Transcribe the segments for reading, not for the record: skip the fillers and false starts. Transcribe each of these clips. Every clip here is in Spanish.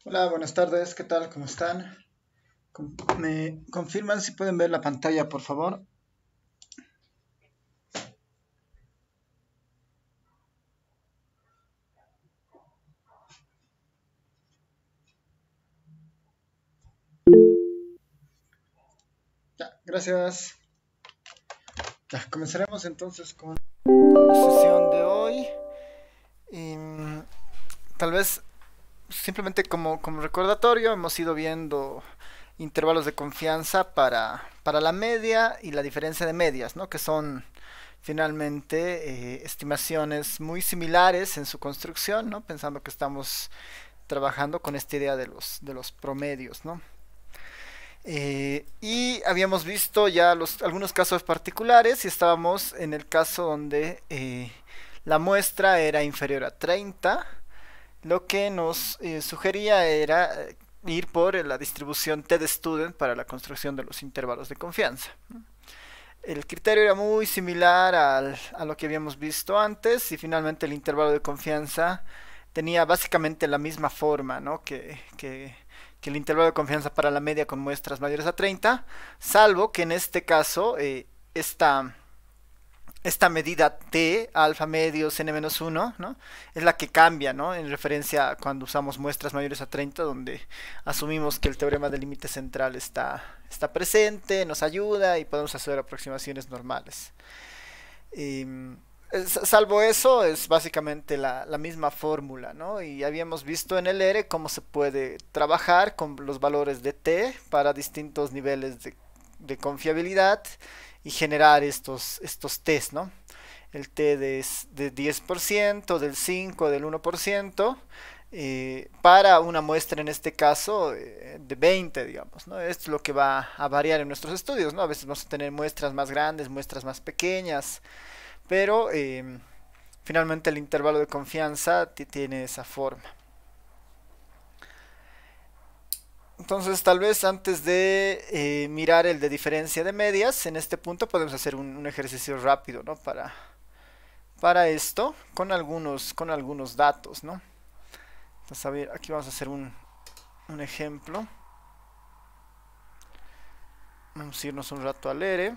Hola, buenas tardes, ¿qué tal? ¿Cómo están? ¿Me confirman si pueden ver la pantalla, por favor? Ya, gracias. Ya, comenzaremos entonces con la sesión de hoy. Y, tal vez simplemente como recordatorio, hemos ido viendo intervalos de confianza para la media y la diferencia de medias, ¿no? Que son finalmente estimaciones muy similares en su construcción, ¿no? Pensando que estamos trabajando con esta idea de los promedios, ¿no? Y habíamos visto ya algunos casos particulares y estábamos en el caso donde la muestra era inferior a 30. Lo que nos sugería era ir por la distribución T-de-Student para la construcción de los intervalos de confianza. El criterio era muy similar a lo que habíamos visto antes y finalmente el intervalo de confianza tenía básicamente la misma forma, ¿no? Que el intervalo de confianza para la media con muestras mayores a 30, salvo que en este caso esta medida T, alfa medios, n-1, ¿no? Es la que cambia, ¿no? En referencia a cuando usamos muestras mayores a 30, donde asumimos que el teorema del límite central está presente, nos ayuda y podemos hacer aproximaciones normales. Eh, Salvo eso, es básicamente la misma fórmula, ¿no? Y habíamos visto en el R cómo se puede trabajar con los valores de T para distintos niveles de confiabilidad y generar estos test, ¿no? El T de 10%, del 5%, del 1%, para una muestra en este caso de 20, digamos, ¿no? Esto es lo que va a variar en nuestros estudios, ¿no? A veces vamos a tener muestras más grandes, muestras más pequeñas, pero finalmente el intervalo de confianza tiene esa forma. Entonces, tal vez antes de mirar el de diferencia de medias, en este punto podemos hacer un ejercicio rápido, ¿no? Para esto, con algunos datos, ¿no? Entonces, a ver, aquí vamos a hacer un ejemplo. Vamos a irnos un rato al ERE.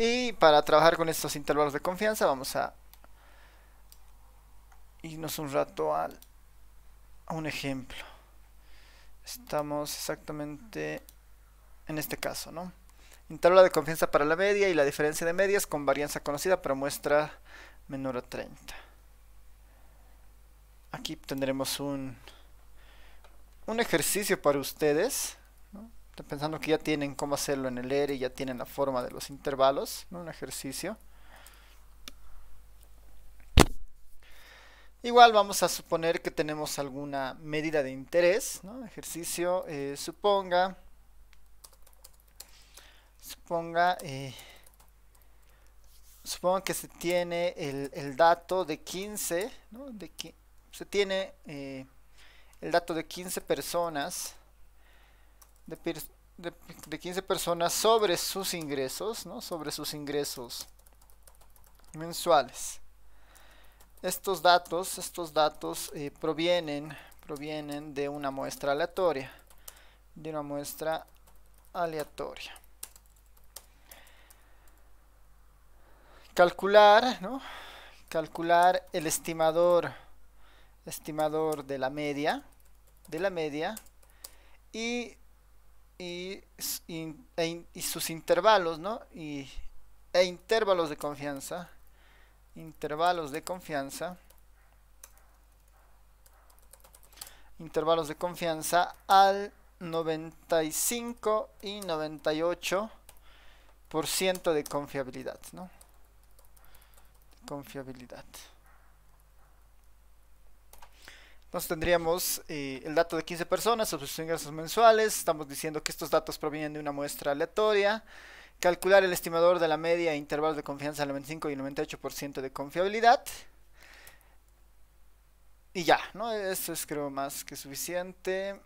Y para trabajar con estos intervalos de confianza, vamos a irnos un rato a un ejemplo. Estamos exactamente en este caso, ¿no? Intervalo de confianza para la media y la diferencia de medias con varianza conocida para muestra menor a 30. Aquí tendremos un ejercicio para ustedes, ¿no? Estoy pensando que ya tienen cómo hacerlo en el ERE y ya tienen la forma de los intervalos, ¿no? Un ejercicio. Igual vamos a suponer que tenemos alguna medida de interés, ¿no? Ejercicio, suponga, suponga que se tiene el dato de 15, ¿no? Se tiene el dato de 15 personas, de, de, de 15 personas sobre sus ingresos, ¿no? Sobre sus ingresos mensuales. Estos datos provienen de una muestra aleatoria, de una muestra aleatoria. Calcular, ¿no? Calcular el estimador de la media y, y sus intervalos, ¿no? Intervalos de confianza, intervalos de confianza, intervalos de confianza al 95 y 98% de confiabilidad, ¿no? Confiabilidad. Entonces tendríamos el dato de 15 personas sobre sus ingresos mensuales. Estamos diciendo que estos datos provienen de una muestra aleatoria. Calcular el estimador de la media e intervalos de confianza al 95 y 98% de confiabilidad. Y ya, ¿no? Eso es creo más que suficiente.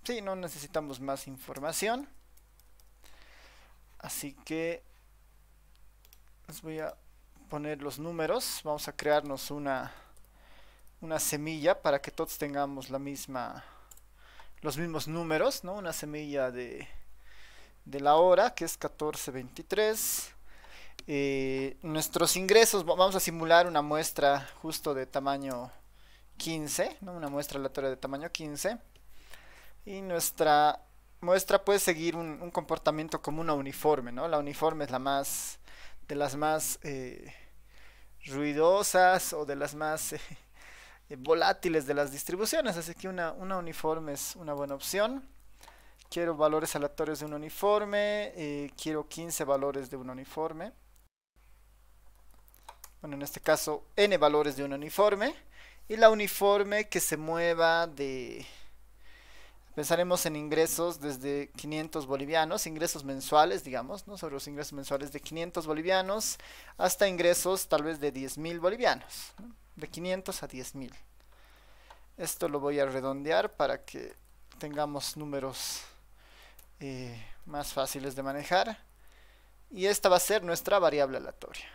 Sí, no necesitamos más información. Así que les voy a poner los números. Vamos a crearnos una semilla para que todos tengamos los mismos números, ¿no? Una semilla de la hora, que es 1423. Nuestros ingresos, vamos a simular una muestra justo de tamaño 15, ¿no? Una muestra aleatoria de tamaño 15. Y nuestra muestra puede seguir un comportamiento como una uniforme, ¿no? La uniforme es de las más ruidosas o de las más volátiles de las distribuciones, así que una uniforme es una buena opción. Quiero valores aleatorios de un uniforme, quiero 15 valores de un uniforme. Bueno, en este caso n valores de un uniforme, y la uniforme que se mueva pensaremos en ingresos desde 500 bolivianos, ingresos mensuales, digamos, ¿no? Sobre los ingresos mensuales de 500 bolivianos hasta ingresos tal vez de 10.000 bolivianos, ¿no? De 500 a 10.000. Esto lo voy a redondear para que tengamos números más fáciles de manejar. Y esta va a ser nuestra variable aleatoria.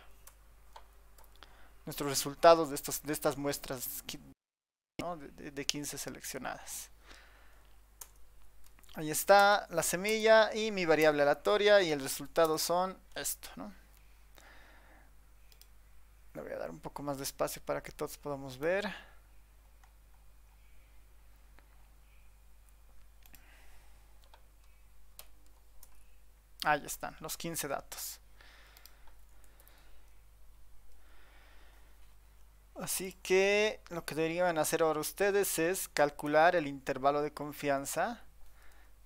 Nuestros resultados de estas muestras, ¿no? de 15 seleccionadas. Ahí está la semilla y mi variable aleatoria, y el resultado son esto, ¿no? Le voy a dar un poco más de espacio para que todos podamos ver. Ahí están los 15 datos. Así que lo que deberían hacer ahora ustedes es calcular el intervalo de confianza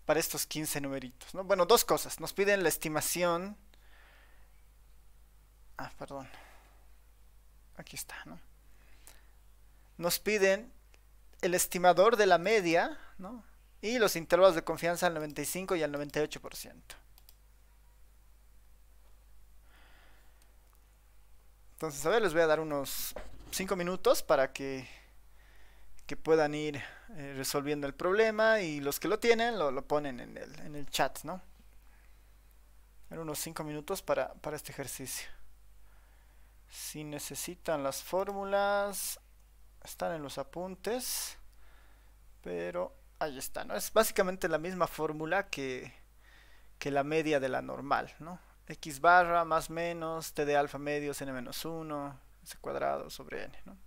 para estos 15 numeritos, ¿no? Bueno, dos cosas. Nos piden la estimación. Perdón. Aquí está, ¿no? Nos piden el estimador de la media, ¿no? Y los intervalos de confianza al 95 y al 98%. Entonces, a ver, les voy a dar unos 5 minutos para que puedan ir resolviendo el problema, y los que lo tienen lo ponen en el chat, ¿no? En unos 5 minutos para este ejercicio. Si necesitan las fórmulas, están en los apuntes, pero ahí está, ¿no? Es básicamente la misma fórmula que la media de la normal, ¿no? X barra más menos t de alfa medios n menos 1, s cuadrado sobre n, ¿no?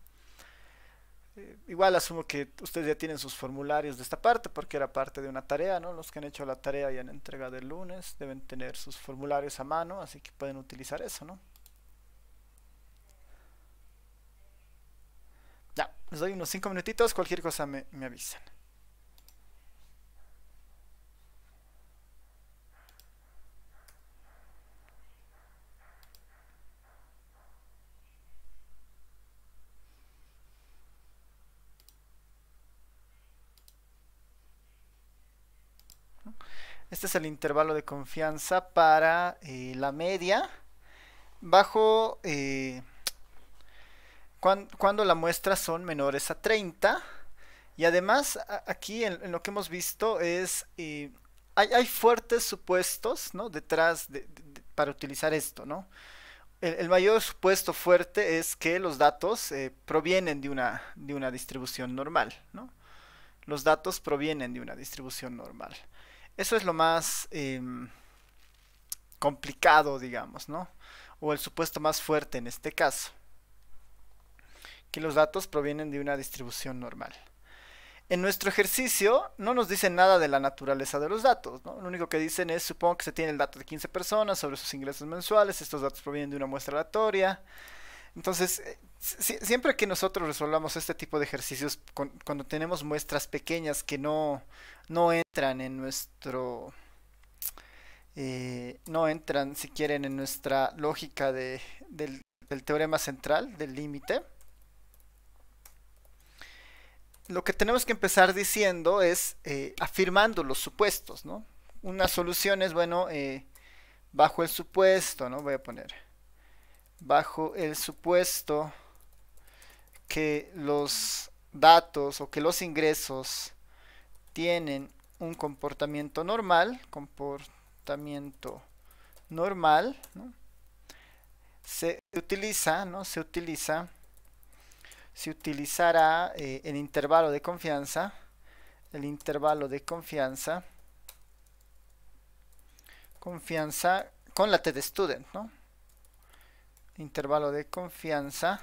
Igual asumo que ustedes ya tienen sus formularios de esta parte porque era parte de una tarea, ¿no? Los que han hecho la tarea y han entregado el lunes deben tener sus formularios a mano, así que pueden utilizar eso, ¿no? Ya, les doy unos 5 minutitos, cualquier cosa me avisan. Este es el intervalo de confianza para la media bajo cuando las muestras son menores a 30. Y además aquí en lo que hemos visto es hay fuertes supuestos, ¿no? Detrás para utilizar esto, ¿no? El mayor supuesto fuerte es que los datos provienen de una distribución normal, ¿no? Los datos provienen de una distribución normal. Eso es lo más complicado, digamos, ¿no? O el supuesto más fuerte en este caso, que los datos provienen de una distribución normal. En nuestro ejercicio no nos dicen nada de la naturaleza de los datos, ¿no? Lo único que dicen es, supongo que se tiene el dato de 15 personas sobre sus ingresos mensuales, estos datos provienen de una muestra aleatoria. Entonces, siempre que nosotros resolvamos este tipo de ejercicios, cuando tenemos muestras pequeñas que no entran en no entran, si quieren, en nuestra lógica del teorema central, del límite, lo que tenemos que empezar diciendo es afirmando los supuestos, ¿no? Una solución es, bueno, bajo el supuesto, ¿no? Voy a poner bajo el supuesto que los datos o que los ingresos tienen un comportamiento normal, ¿no? Se utiliza si utilizara el intervalo de confianza, confianza con la t-de-student, ¿no? Intervalo de confianza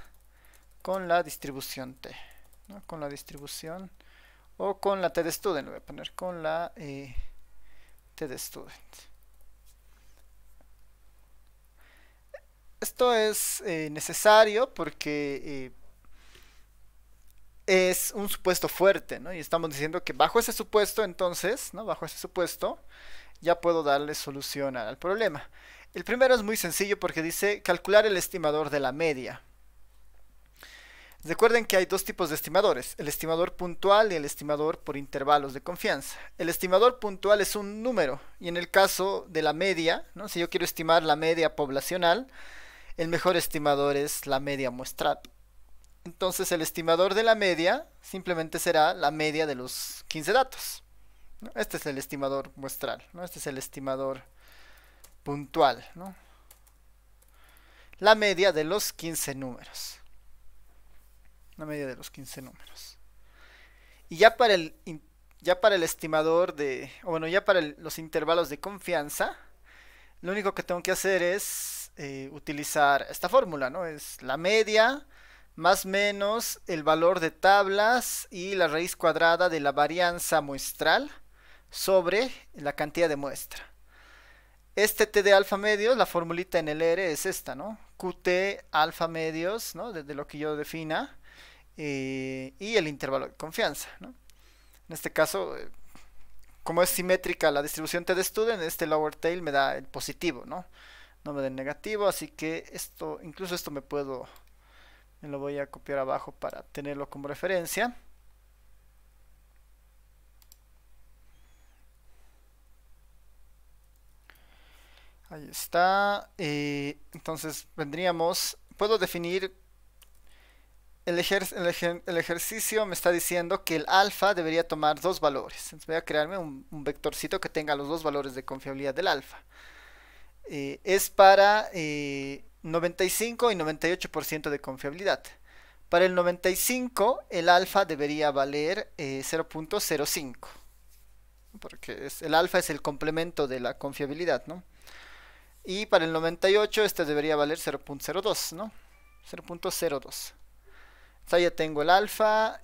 con la distribución t, ¿no? Con la distribución o con la t-de-student, lo voy a poner con la t-de-student. Esto es necesario porque es un supuesto fuerte, ¿no? Y estamos diciendo que bajo ese supuesto, entonces, ¿no? Bajo ese supuesto, ya puedo darle solución al problema. El primero es muy sencillo porque dice calcular el estimador de la media. Recuerden que hay dos tipos de estimadores, el estimador puntual y el estimador por intervalos de confianza. El estimador puntual es un número y en el caso de la media, ¿no? Si yo quiero estimar la media poblacional, el mejor estimador es la media muestral. Entonces el estimador de la media simplemente será la media de los 15 datos. Este es el estimador muestral, ¿no? Este es el estimador puntual, ¿no? La media de los 15 números. La media de los 15 números. Y ya para el estimador de, o bueno, ya para los intervalos de confianza, lo único que tengo que hacer es utilizar esta fórmula, ¿no? Es la media más menos el valor de tablas y la raíz cuadrada de la varianza muestral sobre la cantidad de muestra. Este t de alfa medios, la formulita en el R es esta, ¿no? Qt alfa medios, ¿no? Desde lo que yo defina, y el intervalo de confianza, ¿no? En este caso, como es simétrica la distribución t-de-student, este lower tail me da el positivo, ¿no? No me da el negativo, así que esto, incluso esto me lo voy a copiar abajo para tenerlo como referencia. Ahí está. Entonces puedo definir, el ejercicio me está diciendo que el alfa debería tomar dos valores. Entonces voy a crearme un vectorcito que tenga los dos valores de confiabilidad del alfa. Es para 95 y 98% de confiabilidad. Para el 95 el alfa debería valer 0.05, porque el alfa es el complemento de la confiabilidad, ¿no? Y para el 98 este debería valer 0.02, ¿no? 0.02. Entonces ya tengo el alfa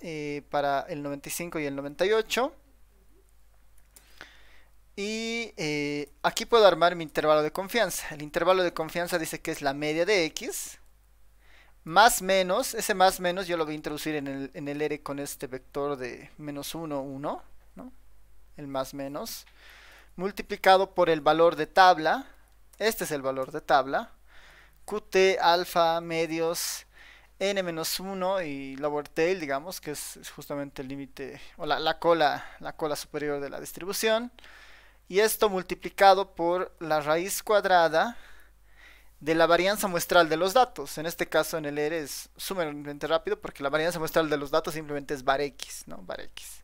para el 95 y el 98. Y aquí puedo armar mi intervalo de confianza. El intervalo de confianza dice que es la media de x más menos, ese más menos yo lo voy a introducir en el R con este vector de menos 1, 1, ¿no? El más menos, multiplicado por el valor de tabla. Este es el valor de tabla. Qt alfa medios n-1 y lower tail, digamos, que es justamente el límite, o la cola superior de la distribución. Y esto multiplicado por la raíz cuadrada de la varianza muestral de los datos. En este caso en el R es sumamente rápido porque la varianza muestral de los datos simplemente es var x, ¿no? Var x.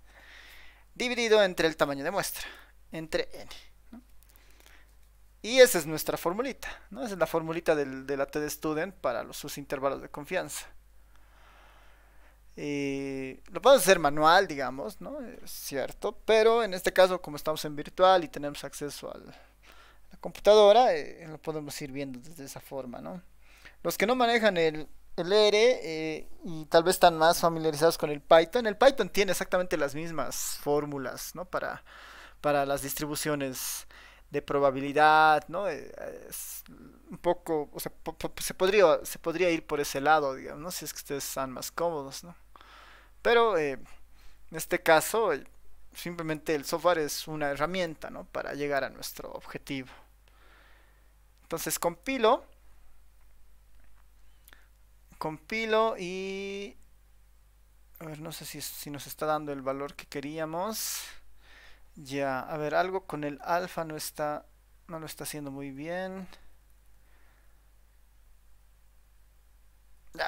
Dividido entre el tamaño de muestra, entre n, ¿no? Y esa es nuestra formulita, ¿no? Esa es la formulita de la t-de-student para sus intervalos de confianza. Lo podemos hacer manual, digamos, ¿no? Es cierto, pero en este caso, como estamos en virtual y tenemos acceso a la computadora, lo podemos ir viendo desde esa forma, ¿no? Los que no manejan el R y tal vez están más familiarizados con el Python tiene exactamente las mismas fórmulas, ¿no? Para las distribuciones de probabilidad, ¿no? Es un poco, o sea, se podría ir por ese lado, digamos, ¿no? Si es que ustedes están más cómodos, ¿no? Pero en este caso, simplemente el software es una herramienta, ¿no? Para llegar a nuestro objetivo. Entonces compilo y a ver, no sé si nos está dando el valor que queríamos. Ya, a ver, algo con el alfa no lo está haciendo muy bien.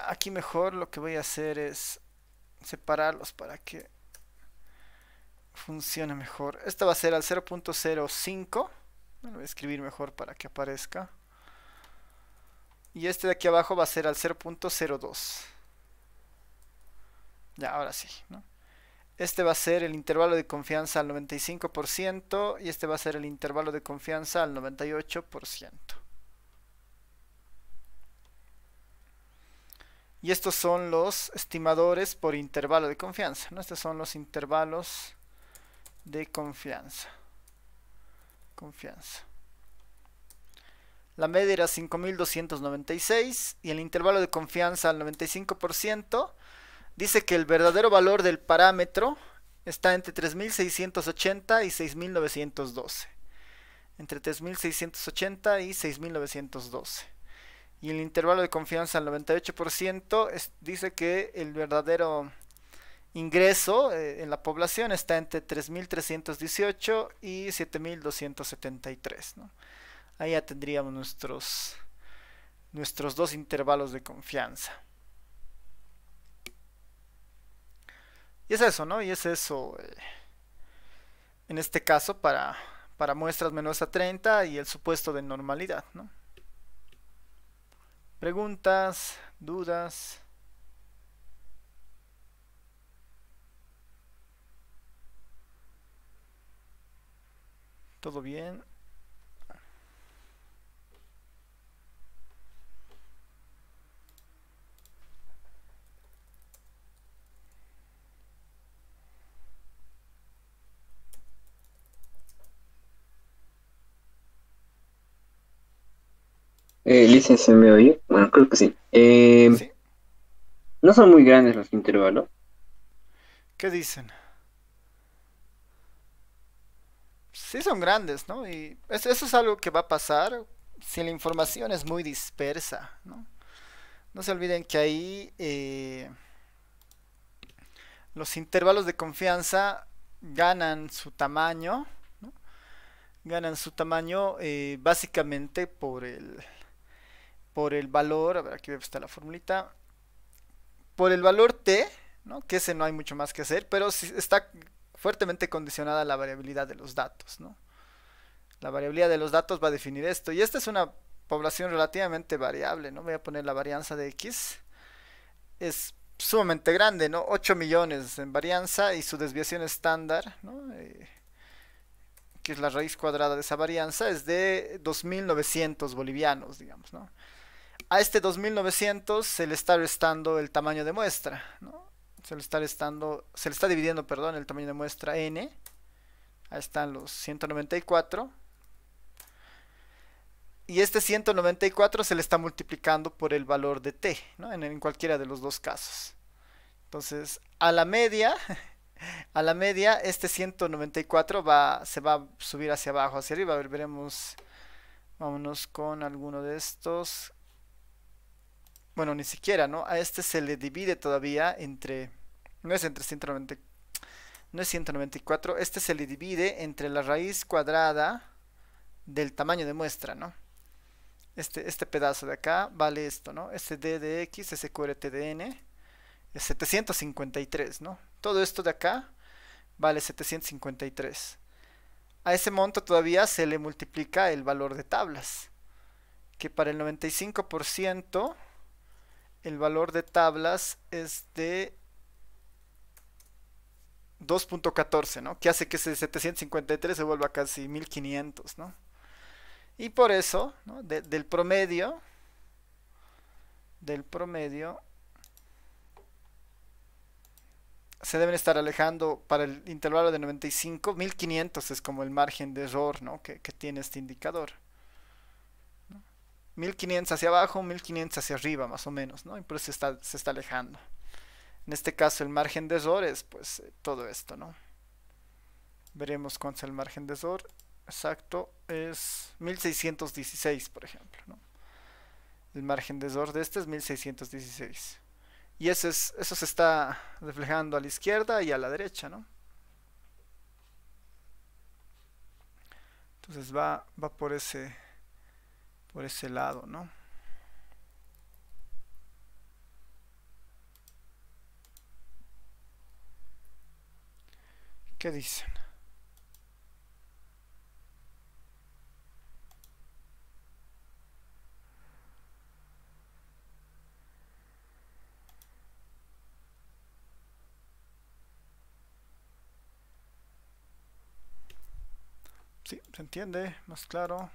Aquí mejor lo que voy a hacer es separarlos para que funcione mejor. Esta va a ser al 0.05. Lo voy a escribir mejor para que aparezca. Y este de aquí abajo va a ser al 0.02. Ya, ahora sí, ¿no? Este va a ser el intervalo de confianza al 95% y este va a ser el intervalo de confianza al 98%. Y estos son los estimadores por intervalo de confianza, ¿no? Estos son los intervalos de confianza. La media era 5296 y el intervalo de confianza al 95% dice que el verdadero valor del parámetro está entre 3680 y 6912. Entre 3680 y 6912. Y el intervalo de confianza al 98% dice que el verdadero ingreso en la población está entre 3318 y 7273, ¿no? Ahí ya tendríamos nuestros dos intervalos de confianza. Y es eso, ¿no? Y es eso, en este caso, para muestras menores a 30 y el supuesto de normalidad, ¿no? Preguntas, dudas. ¿Todo bien? Lice, ¿se me oye? Bueno, creo que sí. ¿Sí? No son muy grandes los intervalos. ¿Qué dicen? Sí son grandes, ¿no? Y eso es algo que va a pasar si la información es muy dispersa, ¿no? No se olviden que ahí los intervalos de confianza ganan su tamaño, ¿no? Ganan su tamaño básicamente por el valor, a ver, aquí está la formulita, por el valor t, ¿no? Que ese no hay mucho más que hacer, pero sí está fuertemente condicionada a la variabilidad de los datos, ¿no? La variabilidad de los datos va a definir esto. Y esta es una población relativamente variable, ¿no? Voy a poner la varianza de X. Es sumamente grande, ¿no? 8 millones en varianza y su desviación estándar, ¿no? Que es la raíz cuadrada de esa varianza, es de 2.900 bolivianos, digamos, ¿no? A este 2.900 se le está restando el tamaño de muestra, ¿no? Se le está dividiendo, perdón, el tamaño de muestra n. Ahí están los 194. Y este 194 se le está multiplicando por el valor de t, ¿no? En cualquiera de los dos casos. Entonces, a la media, este 194 se va a subir hacia abajo, hacia arriba. A ver, veremos. Vámonos con alguno de estos. Bueno, ni siquiera, ¿no? A este se le divide todavía entre. No es entre 190. No es 194. Este se le divide entre la raíz cuadrada del tamaño de muestra, ¿no? Este pedazo de acá vale esto, ¿no? Este d de x, ese QRT de n, es 753, ¿no? Todo esto de acá vale 753. A ese monto todavía se le multiplica el valor de tablas, que para el 95% el valor de tablas es de 2.14, ¿no? Que hace que ese 753 se vuelva casi 1500, ¿no? Y por eso, ¿no? Del promedio se deben estar alejando para el intervalo de 95, 1500 es como el margen de error, ¿no? que tiene este indicador. 1500 hacia abajo, 1500 hacia arriba, más o menos, ¿no? Y por eso se está alejando. En este caso, el margen de error es, pues, todo esto, ¿no? Veremos cuánto es el margen de error. Exacto, es 1616, por ejemplo, ¿no? El margen de error de este es 1616. Y eso se está reflejando a la izquierda y a la derecha, ¿no? Entonces va por ese lado, ¿no? ¿Qué dicen? Sí, se entiende, más claro.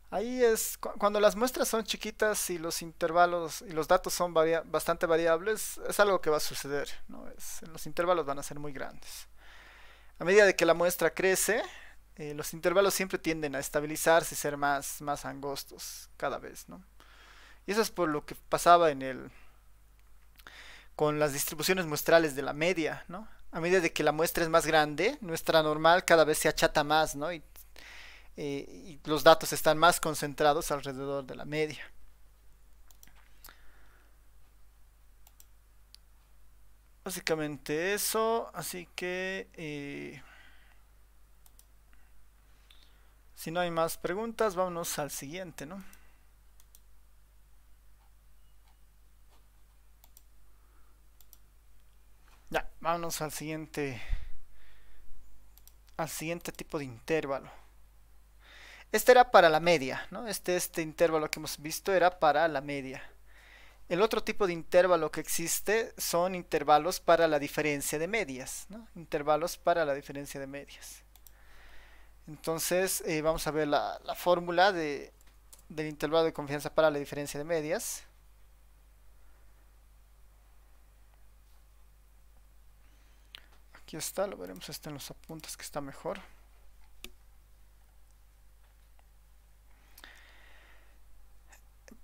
Ahí es cuando las muestras son chiquitas y los intervalos y los datos son bastante variables, es algo que va a suceder, ¿no? Los intervalos van a ser muy grandes. A medida de que la muestra crece, los intervalos siempre tienden a estabilizarse y ser más angostos cada vez, ¿no? Y eso es por lo que pasaba con las distribuciones muestrales de la media, ¿no? A medida de que la muestra es más grande, nuestra normal cada vez se achata más, ¿no? Y los datos están más concentrados alrededor de la media. Básicamente eso, así que si no hay más preguntas, vámonos al siguiente, ¿no? Ya, vámonos al siguiente tipo de intervalo. Este era para la media, ¿no? Este intervalo que hemos visto era para la media. El otro tipo de intervalo que existe son intervalos para la diferencia de medias, ¿no? Intervalos para la diferencia de medias. Entonces, vamos a ver la fórmula del intervalo de confianza para la diferencia de medias. Aquí está, lo veremos en los apuntes que está mejor.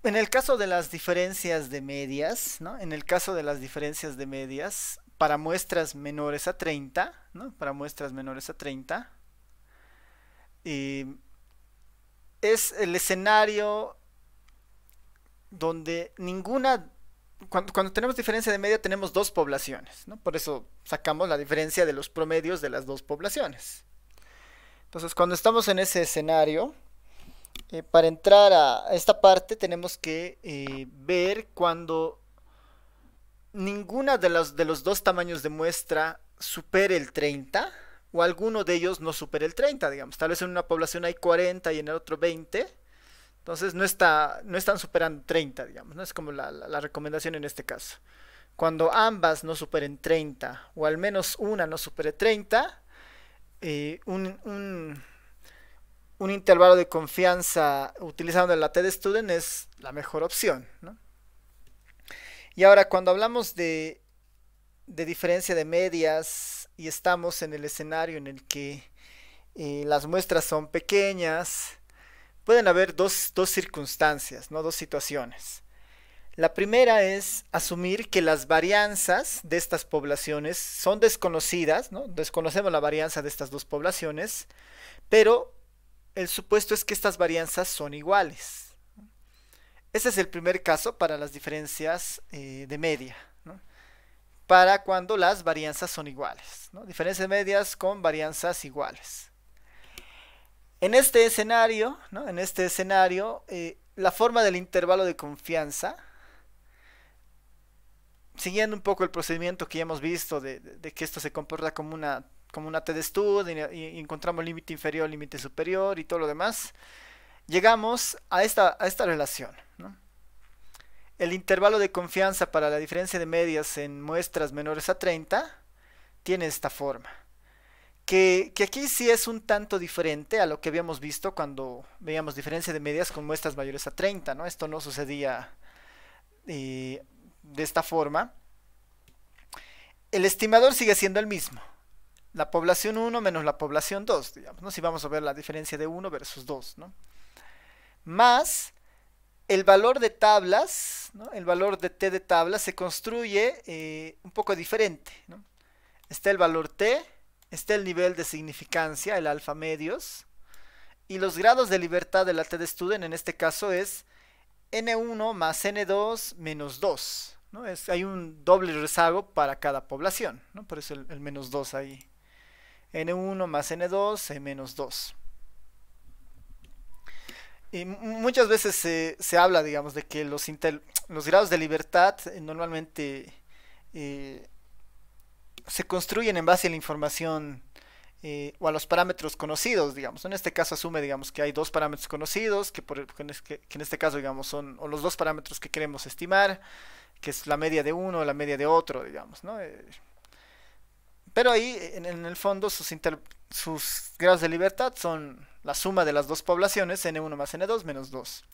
En el caso de las diferencias de medias, ¿no? En el caso de las diferencias de medias, para muestras menores a 30, ¿no? Para muestras menores a 30, es el escenario donde cuando tenemos diferencia de media tenemos dos poblaciones, ¿no? Por eso sacamos la diferencia de los promedios de las dos poblaciones. Entonces, cuando estamos en ese escenario, para entrar a esta parte tenemos que ver cuando ninguna de los dos tamaños de muestra supere el 30 o alguno de ellos no supere el 30, digamos. Tal vez en una población hay 40 y en el otro 20. Entonces no están superando 30, digamos. No es como la recomendación en este caso. Cuando ambas no superen 30 o al menos una no supere 30, un intervalo de confianza utilizando la TED-Student es la mejor opción, ¿no? Y ahora cuando hablamos de diferencia de medias y estamos en el escenario en el que las muestras son pequeñas, pueden haber dos circunstancias, ¿no? Dos situaciones. La primera es asumir que las varianzas de estas poblaciones son desconocidas, ¿no? Desconocemos la varianza de estas dos poblaciones, pero el supuesto es que estas varianzas son iguales. Ese es el primer caso para las diferencias de media, ¿no? Para cuando las varianzas son iguales, ¿no? Diferencias de medias con varianzas iguales. En este escenario, ¿no? La forma del intervalo de confianza, siguiendo un poco el procedimiento que ya hemos visto de que esto se comporta como una TED-Student y encontramos límite inferior, límite superior y todo lo demás, llegamos a esta relación, ¿no? El intervalo de confianza para la diferencia de medias en muestras menores a 30 tiene esta forma. Que aquí sí es un tanto diferente a lo que habíamos visto cuando veíamos diferencia de medias con muestras mayores a 30, ¿no? Esto no sucedía de esta forma. El estimador sigue siendo el mismo. La población 1 menos la población 2, digamos, ¿no? Si vamos a ver la diferencia de 1 versus 2, ¿no? Más el valor de tablas, ¿no? El valor de t de tablas se construye un poco diferente, ¿no? Está el valor t, está el nivel de significancia, el alfa medios, y los grados de libertad de la TED-Student en este caso es n1 más n2 menos 2, ¿no? Hay un doble rezago para cada población, ¿no? Por eso el menos 2 ahí. n1 más n2 menos 2. Y muchas veces se habla, digamos, de que los grados de libertad normalmente se construyen en base a la información o a los parámetros conocidos, digamos. En este caso asume, digamos, que hay dos parámetros conocidos, que en este caso, digamos, son o los dos parámetros que queremos estimar, que es la media de uno o la media de otro, digamos, ¿no? Pero ahí en el fondo sus grados de libertad son la suma de las dos poblaciones, n1 más n2 menos 2.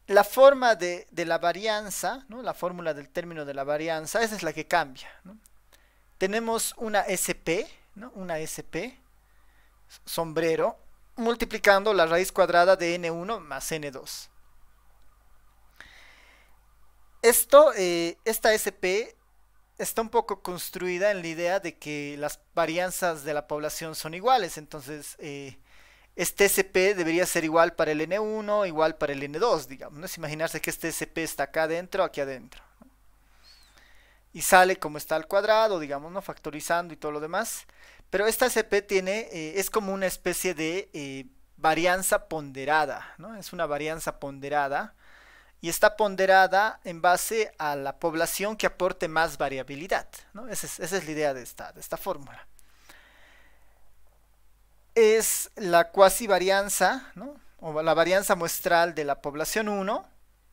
La forma de la varianza, ¿no? La fórmula del término de la varianza, esa es la que cambia, ¿no? Tenemos una SP, ¿no? Una SP, sombrero, multiplicando la raíz cuadrada de n1 más n2. Esta SP está un poco construida en la idea de que las varianzas de la población son iguales, entonces este SP debería ser igual para el N1, igual para el N2, digamos, ¿no? Es imaginarse que este SP está acá adentro, aquí adentro, ¿no? Y sale como está al cuadrado, digamos, ¿no? Factorizando y todo lo demás. Pero esta SP es como una especie de varianza ponderada, ¿no? Es una varianza ponderada y está ponderada en base a la población que aporte más variabilidad, ¿no? Esa es la idea de esta fórmula. Es la cuasi varianza, ¿no? O la varianza muestral de la población 1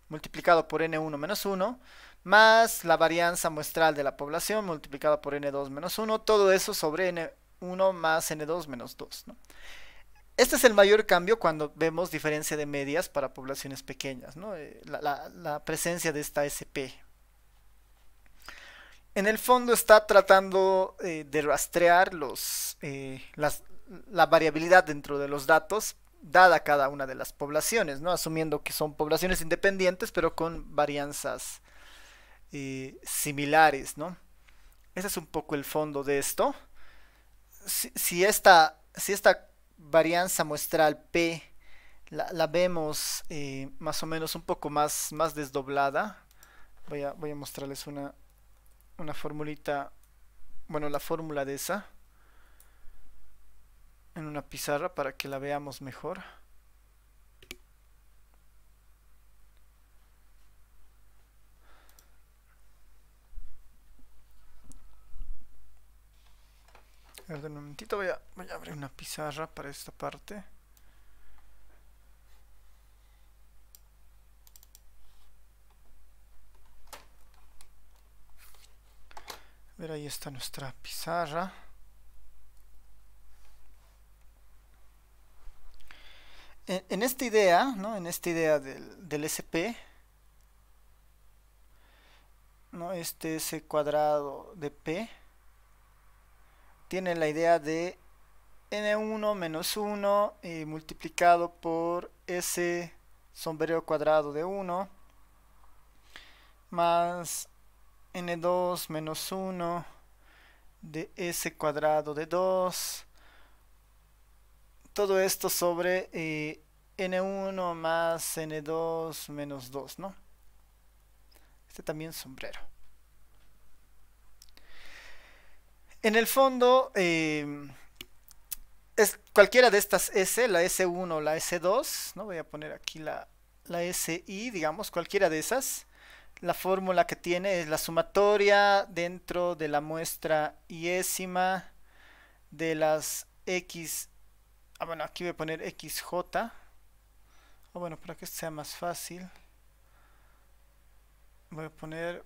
multiplicado por n1 menos 1 más la varianza muestral de la población multiplicado por n2 menos 1, todo eso sobre n1 más n2 menos 2, ¿no? Este es el mayor cambio cuando vemos diferencia de medias para poblaciones pequeñas, ¿no? La presencia de esta SP. En el fondo está tratando de rastrear la variabilidad dentro de los datos dada cada una de las poblaciones, ¿no? Asumiendo que son poblaciones independientes pero con varianzas similares, ¿no? Ese es un poco el fondo de esto. Si esta varianza muestral P la vemos más o menos un poco más desdoblada, voy a mostrarles una formulita, bueno, la fórmula de esa en una pizarra para que la veamos mejor. A ver, un momentito, voy a abrir una pizarra para esta parte. A ver, ahí está nuestra pizarra. En esta idea, ¿no? En esta idea del SP, ¿no? Este S cuadrado de P tiene la idea de n1 menos 1 multiplicado por S sombrero cuadrado de 1 más n2 menos 1 de S cuadrado de 2, todo esto sobre n1 más n2 menos 2, ¿no? Este también sombrero. En el fondo es cualquiera de estas S, la S1 o la S2, ¿no? Voy a poner aquí la SI, digamos, cualquiera de esas. La fórmula que tiene es la sumatoria dentro de la muestra iésima de las X. Bueno, aquí voy a poner XJ. O bueno, para que sea más fácil, voy a poner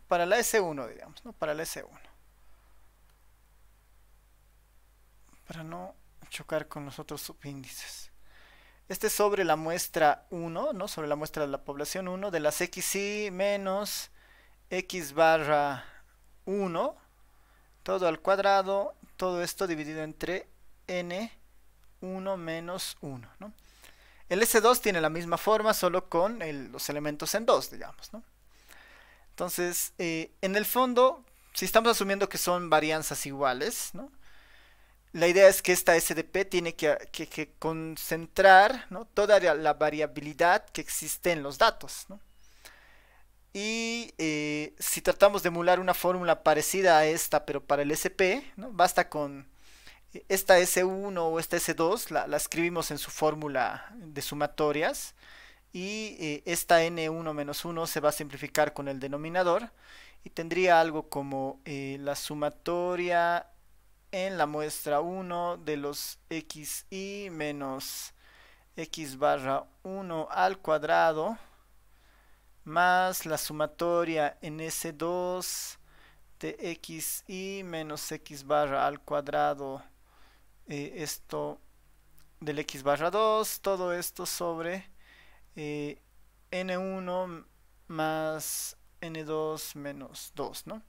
para la S1, digamos, ¿no? Para la S1. Para no chocar con los otros subíndices. Este es sobre la muestra 1, ¿no? Sobre la muestra de la población 1 de las XY menos X barra 1, todo al cuadrado, todo esto dividido entre N1 menos 1, ¿no? El S2 tiene la misma forma, solo con los elementos en 2, digamos, ¿no? Entonces, en el fondo, si estamos asumiendo que son varianzas iguales, ¿no? La idea es que esta SDP tiene que concentrar, ¿no? Toda la variabilidad que existe en los datos, ¿no? Y si tratamos de emular una fórmula parecida a esta, pero para el SP, ¿no? Basta con esta S1 o esta S2, la escribimos en su fórmula de sumatorias, y esta N1 menos 1 se va a simplificar con el denominador, y tendría algo como la sumatoria en la muestra 1 de los XY menos X barra 1 al cuadrado más la sumatoria en S2 de x y menos x barra al cuadrado, esto del x barra 2, todo esto sobre n1 más n2 menos 2, ¿no?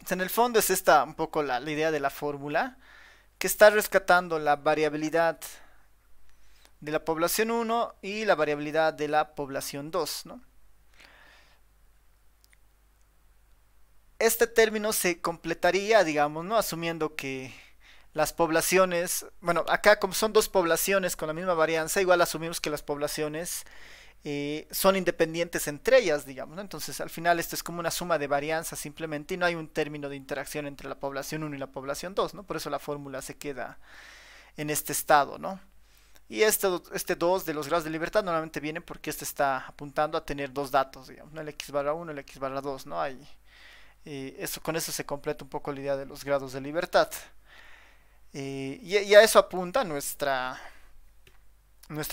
En el fondo es esta un poco la idea de la fórmula, que está rescatando la variabilidad de la población 1 y la variabilidad de la población 2, ¿no? Este término se completaría, digamos, ¿no? Asumiendo que las poblaciones, bueno, acá como son dos poblaciones con la misma varianza, igual asumimos que las poblaciones son independientes entre ellas, digamos, ¿no? Entonces al final esto es como una suma de varianzas simplemente y no hay un término de interacción entre la población 1 y la población 2, ¿no? Por eso la fórmula se queda en este estado, ¿no? Y este 2 de los grados de libertad normalmente viene porque este está apuntando a tener dos datos, digamos, ¿no? El x barra 1 y el x barra 2, ¿no? Hay, con eso se completa un poco la idea de los grados de libertad. Y a eso apunta nuestra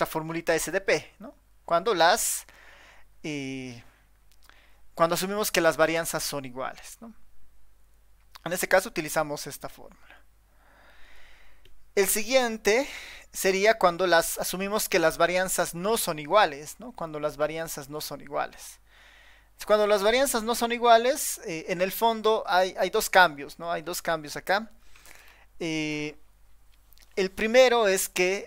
formulita SDP, ¿no? Cuando eh, cuando asumimos que las varianzas son iguales, ¿no? En este caso utilizamos esta fórmula. El siguiente sería cuando asumimos que las varianzas no son iguales, ¿no? Cuando las varianzas no son iguales. Cuando las varianzas no son iguales, en el fondo hay dos cambios, ¿no? Hay dos cambios acá. El primero es que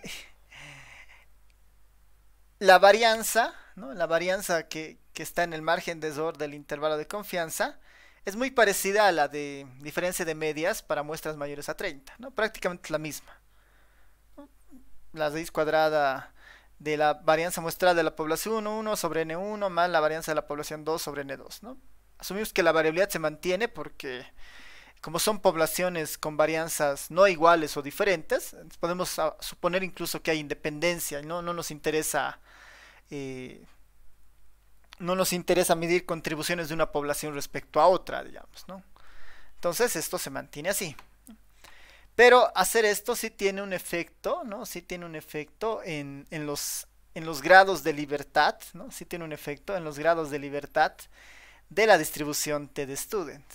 la varianza, ¿no? La varianza que está en el margen de error del intervalo de confianza es muy parecida a la de diferencia de medias para muestras mayores a 30, ¿no? Prácticamente la misma. La raíz cuadrada de la varianza muestral de la población 1 sobre n1 más la varianza de la población 2 sobre n2, ¿no? Asumimos que la variabilidad se mantiene porque como son poblaciones con varianzas no iguales o diferentes, podemos suponer incluso que hay independencia, ¿no? Eh, no nos interesa medir contribuciones de una población respecto a otra, digamos, ¿no? Entonces esto se mantiene así. Pero hacer esto sí tiene un efecto, ¿no? Sí tiene un efecto en los grados de libertad, ¿no? Sí tiene un efecto en los grados de libertad de la distribución T de student.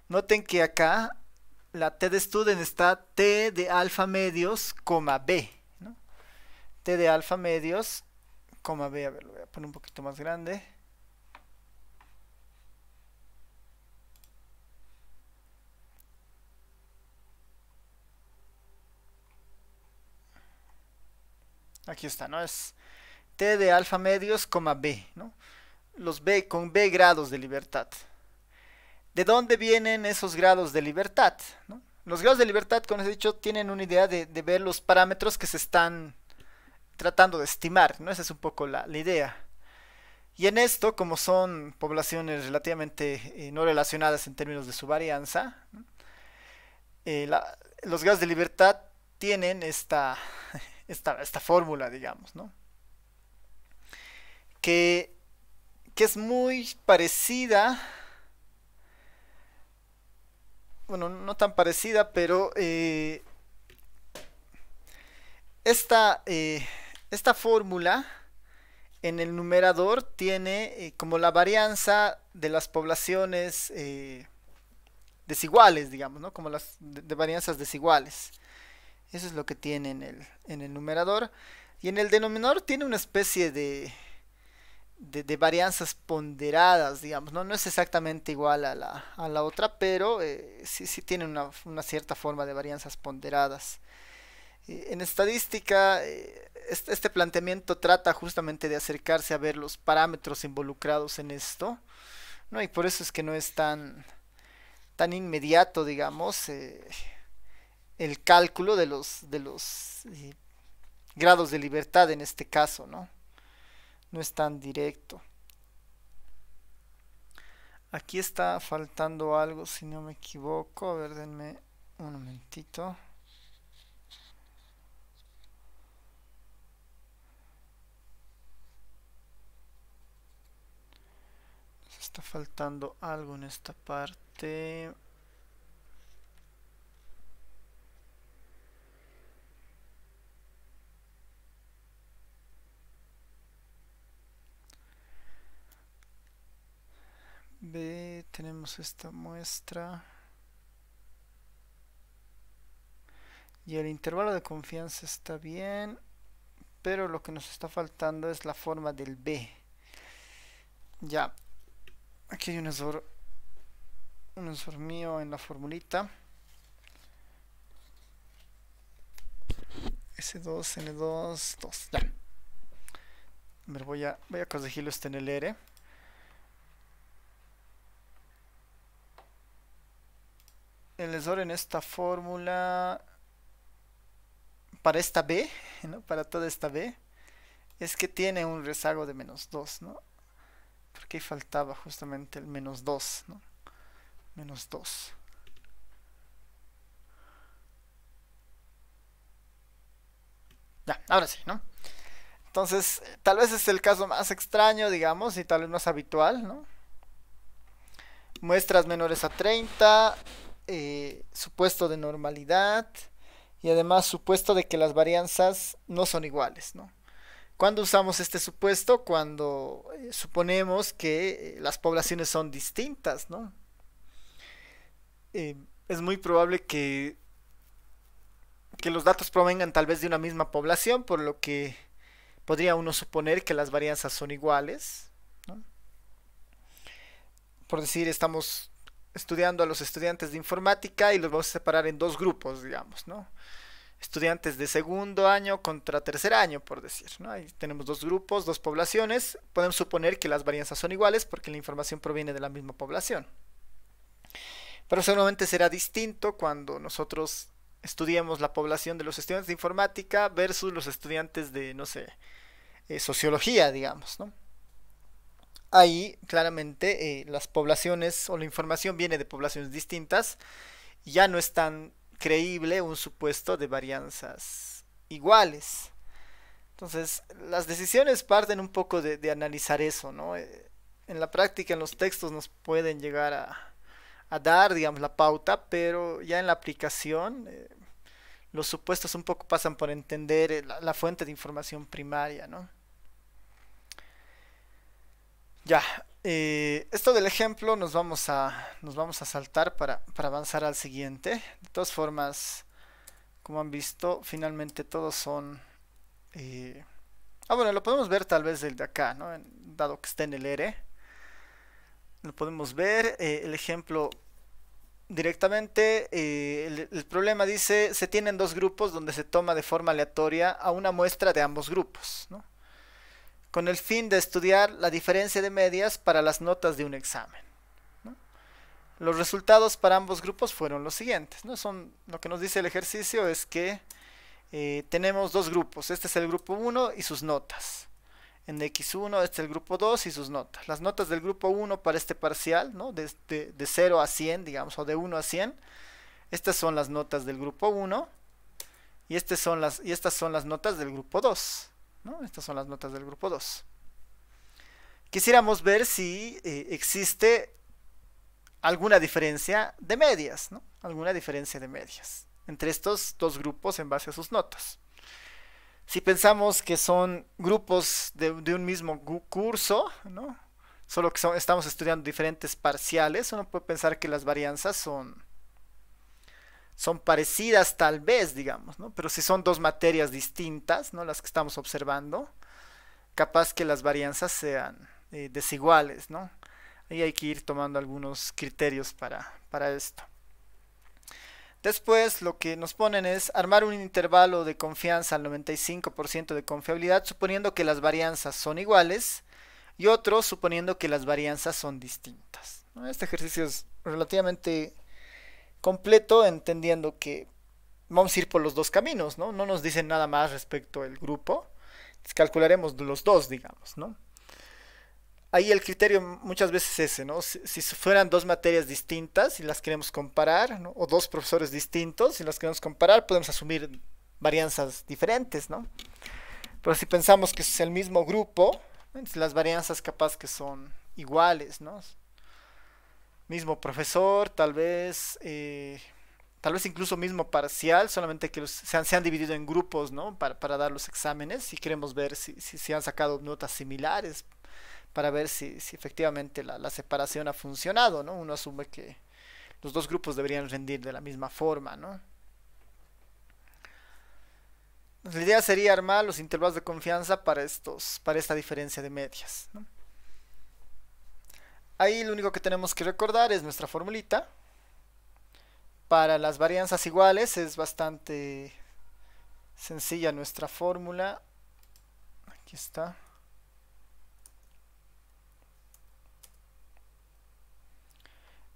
Noten que acá la T de student está T de alfa medios, coma B, ¿no? T de alfa medios, coma B, a ver, lo voy a poner un poquito más grande. Aquí está, ¿no? Es T de alfa medios, coma B, ¿no? Los B con B grados de libertad. ¿De dónde vienen esos grados de libertad? ¿No? Los grados de libertad, como les he dicho, tienen una idea de ver los parámetros que se están tratando de estimar, ¿no? Esa es un poco la idea. Y en esto, como son poblaciones relativamente no relacionadas en términos de su varianza, ¿no? Los grados de libertad tienen esta fórmula, digamos, ¿no? Que es muy parecida, bueno, no tan parecida, pero esta fórmula en el numerador tiene como la varianza de las poblaciones desiguales, digamos, ¿no? Como las de varianzas desiguales. Eso es lo que tiene en el numerador. Y en el denominador tiene una especie de varianzas ponderadas, digamos, ¿no? No es exactamente igual a la otra, pero sí tiene una cierta forma de varianzas ponderadas. En estadística, este planteamiento trata justamente de acercarse a ver los parámetros involucrados en esto, ¿no? Y por eso es que no es tan inmediato, digamos, el cálculo de los grados de libertad en este caso, ¿no? No es tan directo. Aquí está faltando algo, si no me equivoco. A ver, denme un momentito. Está faltando algo en esta parte. B, tenemos esta muestra. Y el intervalo de confianza está bien, pero lo que nos está faltando es la forma del B. Ya, aquí hay un error mío en la formulita. S2, N2, 2, ya. A ver, voy a corregirlo en el R. El error en esta fórmula para esta B, ¿no? Para toda esta B, es que tiene un rezago de menos 2, ¿no? Porque ahí faltaba justamente el menos 2, ¿no? Menos 2. Ya, ahora sí, ¿no? Entonces, tal vez es el caso más extraño, digamos, y tal vez más habitual, ¿no? Muestras menores a 30, supuesto de normalidad, y además supuesto de que las varianzas no son iguales, ¿no? ¿Cuándo usamos este supuesto? Cuando suponemos que las poblaciones son distintas, ¿no? Es muy probable que los datos provengan tal vez de una misma población, por lo que podría uno suponer que las varianzas son iguales, ¿no? Por decir, estamos estudiando a los estudiantes de informática y los vamos a separar en dos grupos, digamos, ¿no? Estudiantes de segundo año contra tercer año, por decir, ¿no? Ahí tenemos dos grupos, dos poblaciones. Podemos suponer que las varianzas son iguales porque la información proviene de la misma población. Pero seguramente será distinto cuando nosotros estudiemos la población de los estudiantes de informática versus los estudiantes de, no sé, sociología, digamos, ¿no? Ahí claramente las poblaciones o la información viene de poblaciones distintas y ya no es tan creíble un supuesto de varianzas iguales. Entonces, las decisiones parten un poco de analizar eso, ¿no? En la práctica, en los textos nos pueden llegar a dar, digamos, la pauta, pero ya en la aplicación, los supuestos un poco pasan por entender la fuente de información primaria, ¿no? Ya, esto del ejemplo nos vamos a saltar para avanzar al siguiente. De todas formas, como han visto, finalmente todos son... bueno, lo podemos ver tal vez el de acá, ¿no? Dado que está en el R. Lo podemos ver, el ejemplo directamente. El problema dice, se tienen dos grupos donde se toma de forma aleatoria a una muestra de ambos grupos, ¿no? Con el fin de estudiar la diferencia de medias para las notas de un examen, ¿no? Los resultados para ambos grupos fueron los siguientes, ¿no? Lo que nos dice el ejercicio es que tenemos dos grupos. Este es el grupo 1 y sus notas. En X1 este es el grupo 2 y sus notas. Las notas del grupo 1 para este parcial, ¿no? De 0 a 100, digamos, o de 1 a 100. Estas son las notas del grupo 1 y estas son las notas del grupo 2, ¿no? Estas son las notas del grupo 2. Quisiéramos ver si existe alguna diferencia de medias, ¿no? Alguna diferencia de medias entre estos dos grupos en base a sus notas. Si pensamos que son grupos de un mismo curso, ¿no? Solo que estamos estudiando diferentes parciales, uno puede pensar que las varianzas son parecidas tal vez, digamos, ¿no? Pero si son dos materias distintas, ¿no? Las que estamos observando, capaz que las varianzas sean desiguales, ¿no? Ahí hay que ir tomando algunos criterios para esto. Después lo que nos ponen es armar un intervalo de confianza al 95% de confiabilidad suponiendo que las varianzas son iguales y otro suponiendo que las varianzas son distintas, ¿no? Este ejercicio es relativamente completo, entendiendo que vamos a ir por los dos caminos, ¿no? No nos dicen nada más respecto al grupo, calcularemos los dos, digamos, ¿no? Ahí el criterio muchas veces es ese, ¿no? Si fueran dos materias distintas y las queremos comparar, ¿no? O dos profesores distintos y las queremos comparar, podemos asumir varianzas diferentes, ¿no? Pero si pensamos que es el mismo grupo, las varianzas capaz que son iguales, ¿no? Mismo profesor, tal vez incluso mismo parcial, solamente que se han dividido en grupos, ¿no? Para dar los exámenes y queremos ver si han sacado notas similares, para ver si efectivamente la separación ha funcionado, ¿no? Uno asume que los dos grupos deberían rendir de la misma forma, ¿no? La idea sería armar los intervalos de confianza para esta diferencia de medias, ¿no? Ahí lo único que tenemos que recordar es nuestra formulita. Para las varianzas iguales es bastante sencilla nuestra fórmula. Aquí está.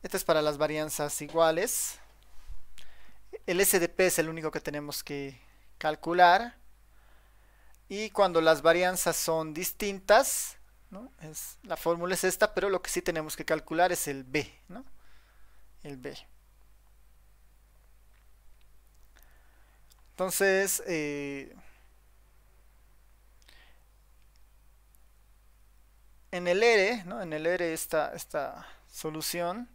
Esta es para las varianzas iguales. El SDP es el único que tenemos que calcular. Y cuando las varianzas son distintas, ¿no? La fórmula es esta, pero lo que sí tenemos que calcular es el B, ¿no? El B. Entonces, en el R, ¿no? En el R esta solución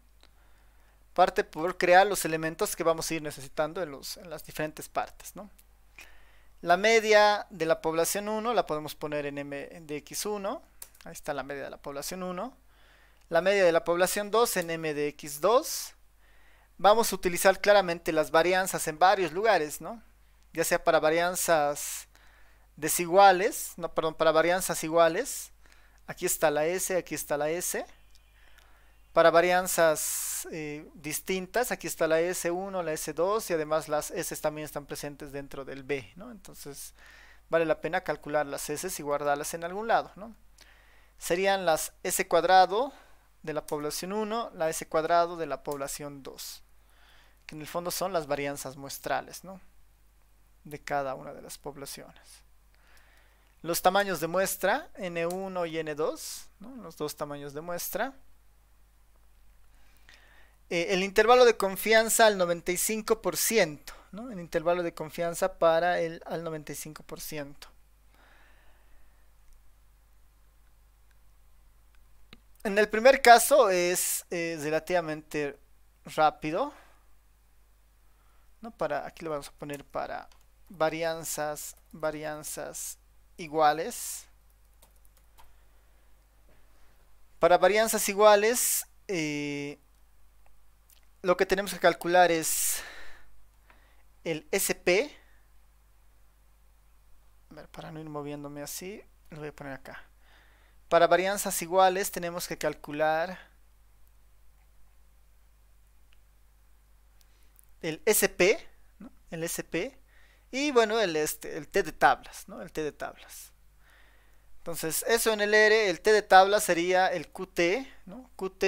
parte por crear los elementos que vamos a ir necesitando en las diferentes partes, ¿no? La media de la población 1 la podemos poner en M de X1. Ahí está la media de la población 1. La media de la población 2 en M de X2. Vamos a utilizar claramente las varianzas en varios lugares, ¿no? Ya sea para varianzas desiguales, no, perdón, para varianzas iguales. Aquí está la S, aquí está la S. Para varianzas distintas, aquí está la S1, la S2 y además las S también están presentes dentro del B, ¿no? Entonces vale la pena calcular las S y guardarlas en algún lado, ¿no? Serían las S cuadrado de la población 1, la S cuadrado de la población 2, que en el fondo son las varianzas muestrales, ¿no? De cada una de las poblaciones. Los tamaños de muestra, N1 y N2, ¿no? Los dos tamaños de muestra. El intervalo de confianza al 95%, ¿no? El intervalo de confianza para al 95%. En el primer caso es relativamente rápido, ¿no? Aquí lo vamos a poner para varianzas iguales. Para varianzas iguales, lo que tenemos que calcular es el SP. A ver, para no ir moviéndome así, lo voy a poner acá. Para varianzas iguales tenemos que calcular el SP, ¿no? El SP y bueno, el T de tablas, ¿no? El T de tablas. Entonces, eso en el R, el T de tablas sería el QT, ¿no? QT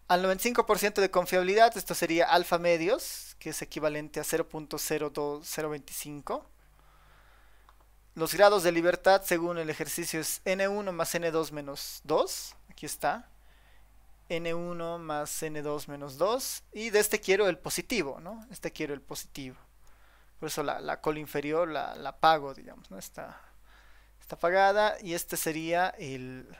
al 95% de confiabilidad, esto sería alfa medios, que es equivalente a 0.02025. Los grados de libertad según el ejercicio es N1 más N2 menos 2. Aquí está. N1 más N2 menos 2. Y de este quiero el positivo, ¿no? Este quiero el positivo. Por eso la cola inferior la pago, digamos, ¿no? Está apagada. Y este sería el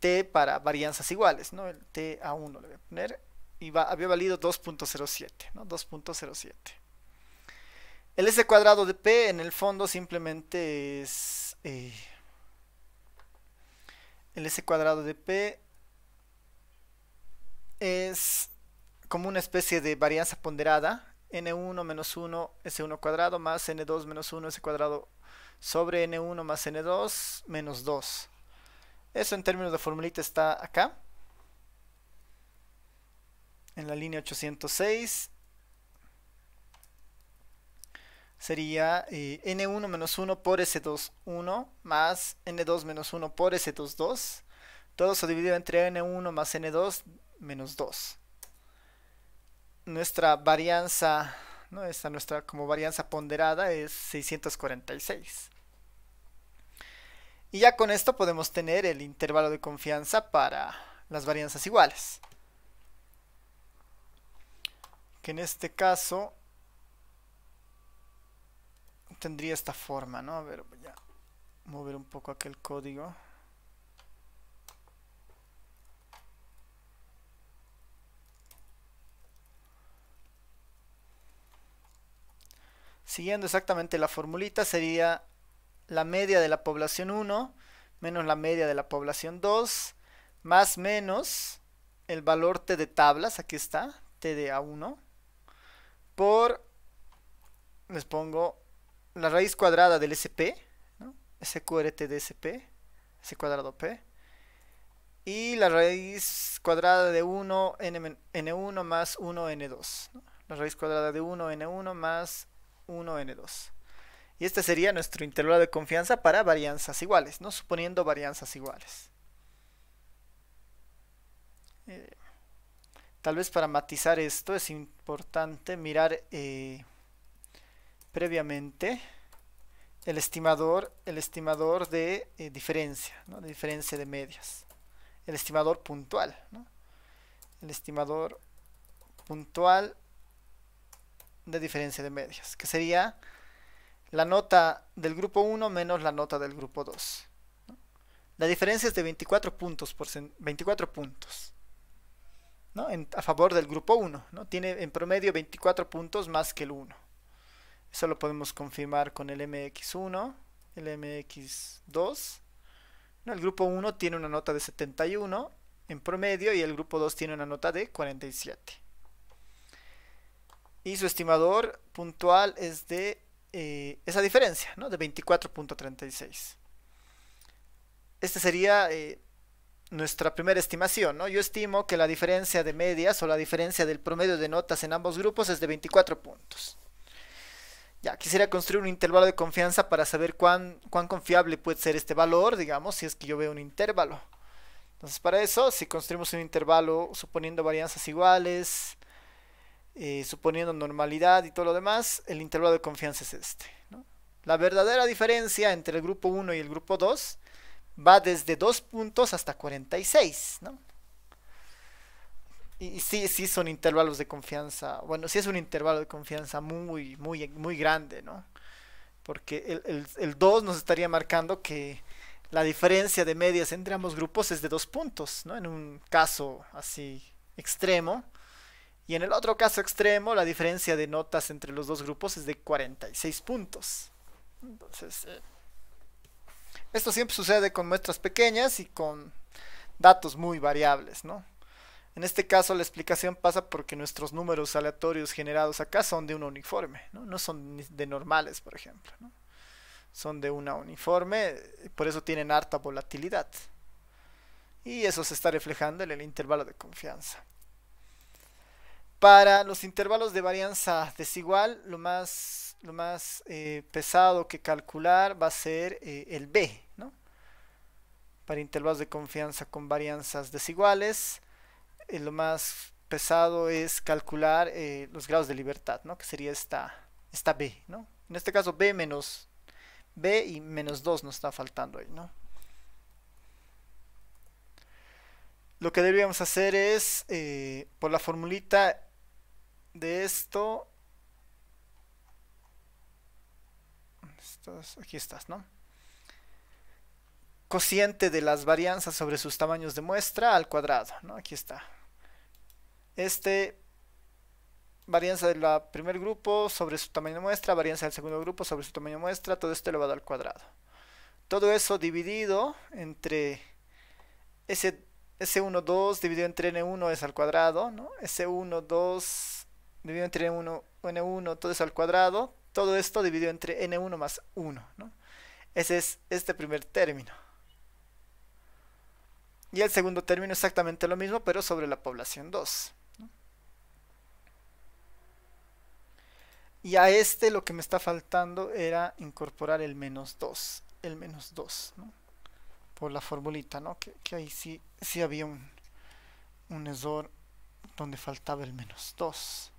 T para varianzas iguales, ¿no? El T a 1 le voy a poner. Y había valido 2.07, ¿no? 2.07. El S cuadrado de P en el fondo simplemente es el S cuadrado de P es como una especie de varianza ponderada, N1 menos 1 S1 cuadrado más N2 menos 1 S cuadrado sobre N1 más N2 menos 2. Eso en términos de formulita está acá, en la línea 806. Sería N1 menos 1 por S2, 1 más N2 menos 1 por S2, 2. Todo eso dividido entre N1 más N2 menos 2. Nuestra varianza, ¿no? Nuestra como varianza ponderada es 646. Y ya con esto podemos tener el intervalo de confianza para las varianzas iguales. Que en este caso tendría esta forma, ¿no? A ver, voy a mover un poco aquel código. Siguiendo exactamente la formulita, sería la media de la población 1 menos la media de la población 2, más menos el valor t de tablas, aquí está, t de a1, por, les pongo la raíz cuadrada del SP, ¿no? SQRT de SP, S cuadrado P, y la raíz cuadrada de 1 n1 más 1 n2, ¿no? La raíz cuadrada de 1 n1 más 1 n2. Y este sería nuestro intervalo de confianza para varianzas iguales, ¿no? Suponiendo varianzas iguales. Tal vez para matizar esto es importante mirar previamente el estimador de diferencia, ¿no? De diferencia de medias. El estimador puntual, ¿no? El estimador puntual de diferencia de medias, que sería la nota del grupo 1 menos la nota del grupo 2, ¿no? La diferencia es de 24 puntos, 24 puntos, ¿no? A favor del grupo 1, ¿no? Tiene en promedio 24 puntos más que el 1. Eso lo podemos confirmar con el MX1, el MX2. ¿No? El grupo 1 tiene una nota de 71 en promedio y el grupo 2 tiene una nota de 47. Y su estimador puntual es de esa diferencia, ¿no? De 24.36. Este sería nuestra primera estimación, ¿no? Yo estimo que la diferencia de medias o la diferencia del promedio de notas en ambos grupos es de 24 puntos. Ya, quisiera construir un intervalo de confianza para saber cuán confiable puede ser este valor, digamos, si es que yo veo un intervalo. Entonces, para eso, si construimos un intervalo suponiendo varianzas iguales, suponiendo normalidad y todo lo demás, el intervalo de confianza es este, ¿no? La verdadera diferencia entre el grupo 1 y el grupo 2 va desde 2 puntos hasta 46, ¿no? Y sí son intervalos de confianza. Bueno, sí es un intervalo de confianza muy grande, ¿no? Porque el 2 nos estaría marcando que la diferencia de medias entre ambos grupos es de 2 puntos, ¿no? En un caso así extremo. Y en el otro caso extremo, la diferencia de notas entre los dos grupos es de 46 puntos. Entonces, esto siempre sucede con muestras pequeñas y con datos muy variables, ¿no? En este caso la explicación pasa porque nuestros números aleatorios generados acá son de una uniforme, ¿no? No son de normales, por ejemplo, ¿no? Son de una uniforme, por eso tienen harta volatilidad. Y eso se está reflejando en el intervalo de confianza. Para los intervalos de varianza desigual, lo más pesado que calcular va a ser el B, ¿no? Para intervalos de confianza con varianzas desiguales, lo más pesado es calcular los grados de libertad, ¿no? Que sería esta B, ¿no? En este caso B menos B y menos 2 nos está faltando ahí, ¿no? Lo que deberíamos hacer es, por la formulita de esto, aquí estás, ¿no? Cociente de las varianzas sobre sus tamaños de muestra al cuadrado, ¿no? Aquí está. Varianza del primer grupo sobre su tamaño de muestra, varianza del segundo grupo sobre su tamaño de muestra, todo esto elevado al cuadrado. Todo eso dividido entre S1, 2 dividido entre N1 es al cuadrado, ¿no? S1, 2 dividido entre N1, todo eso al cuadrado. Todo esto dividido entre N1 más 1, ¿no? Ese es este primer término. Y el segundo término exactamente lo mismo, pero sobre la población 2. ¿No? Y a este lo que me está faltando era incorporar el menos 2. El menos 2, ¿no? Por la formulita, ¿no? Que ahí sí había un error donde faltaba el menos 2.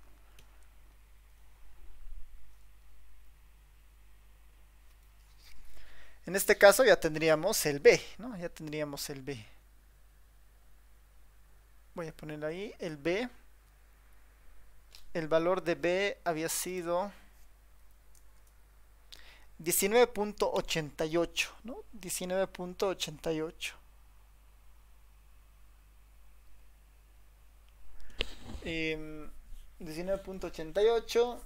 En este caso ya tendríamos el B, ¿no? Ya tendríamos el B. Voy a poner ahí el B. El valor de B había sido 19.88, ¿no? 19.88. 19.88.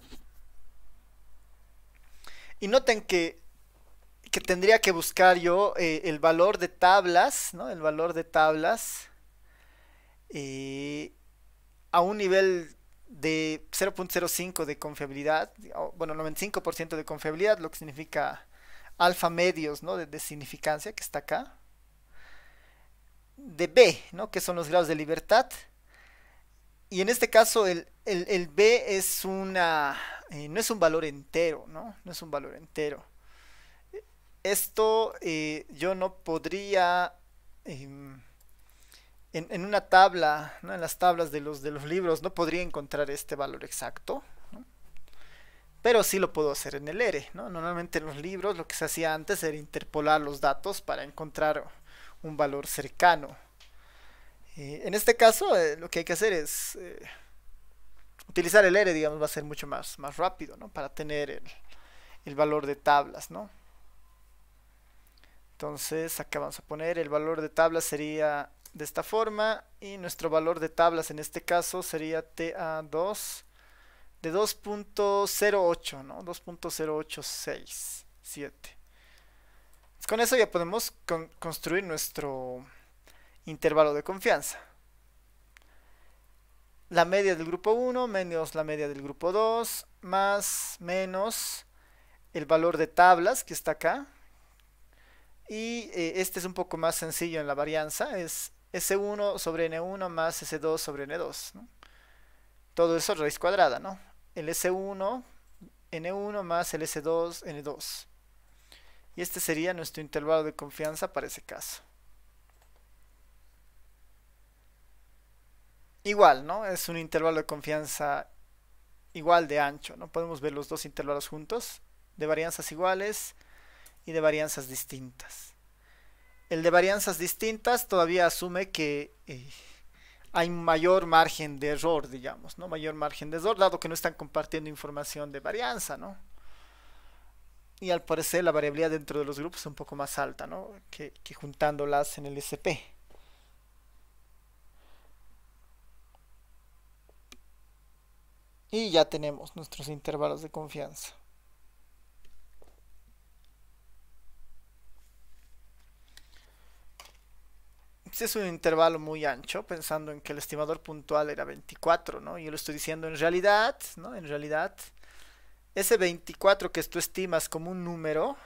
Y noten que que tendría que buscar yo el valor de tablas, ¿no? El valor de tablas eh, a un nivel de 0.05 de confiabilidad, bueno, 95% de confiabilidad, lo que significa alfa medios, ¿no? De significancia, que está acá, de B, ¿no? Que son los grados de libertad. Y en este caso el B es no es un valor entero, ¿no? No es un valor entero. Esto yo no podría em, en una tabla, ¿no? En las tablas de los libros no podría encontrar este valor exacto, ¿no? Pero sí lo puedo hacer en el R, ¿no? Normalmente en los libros lo que se hacía antes era interpolar los datos para encontrar un valor cercano. En este caso lo que hay que hacer es utilizar el R, digamos, va a ser mucho más rápido, ¿no? Para tener el valor de tablas, ¿no? Entonces acá vamos a poner el valor de tablas sería de esta forma y nuestro valor de tablas en este caso sería TA2 de 2.08, ¿no? 2.0867. Con eso ya podemos construir nuestro intervalo de confianza. La media del grupo 1 menos la media del grupo 2 más menos el valor de tablas que está acá. Y este es un poco más sencillo en la varianza, es S1 sobre N1 más S2 sobre N2, ¿no? Todo eso raíz cuadrada, ¿no? El S1, N1 más el S2, N2. Y este sería nuestro intervalo de confianza para ese caso. Igual, ¿no? Es un intervalo de confianza igual de ancho, ¿no? Podemos ver los dos intervalos juntos, de varianzas iguales y de varianzas distintas. El de varianzas distintas todavía asume que hay mayor margen de error, digamos, ¿no? Mayor margen de error, dado que no están compartiendo información de varianza, ¿no? Y al parecer la variabilidad dentro de los grupos es un poco más alta, ¿no? Que juntándolas en el SP. Y ya tenemos nuestros intervalos de confianza. Este es un intervalo muy ancho, pensando en que el estimador puntual era 24, ¿no? Yo lo estoy diciendo en realidad, ¿no? En realidad, ese 24 que tú estimas como un número,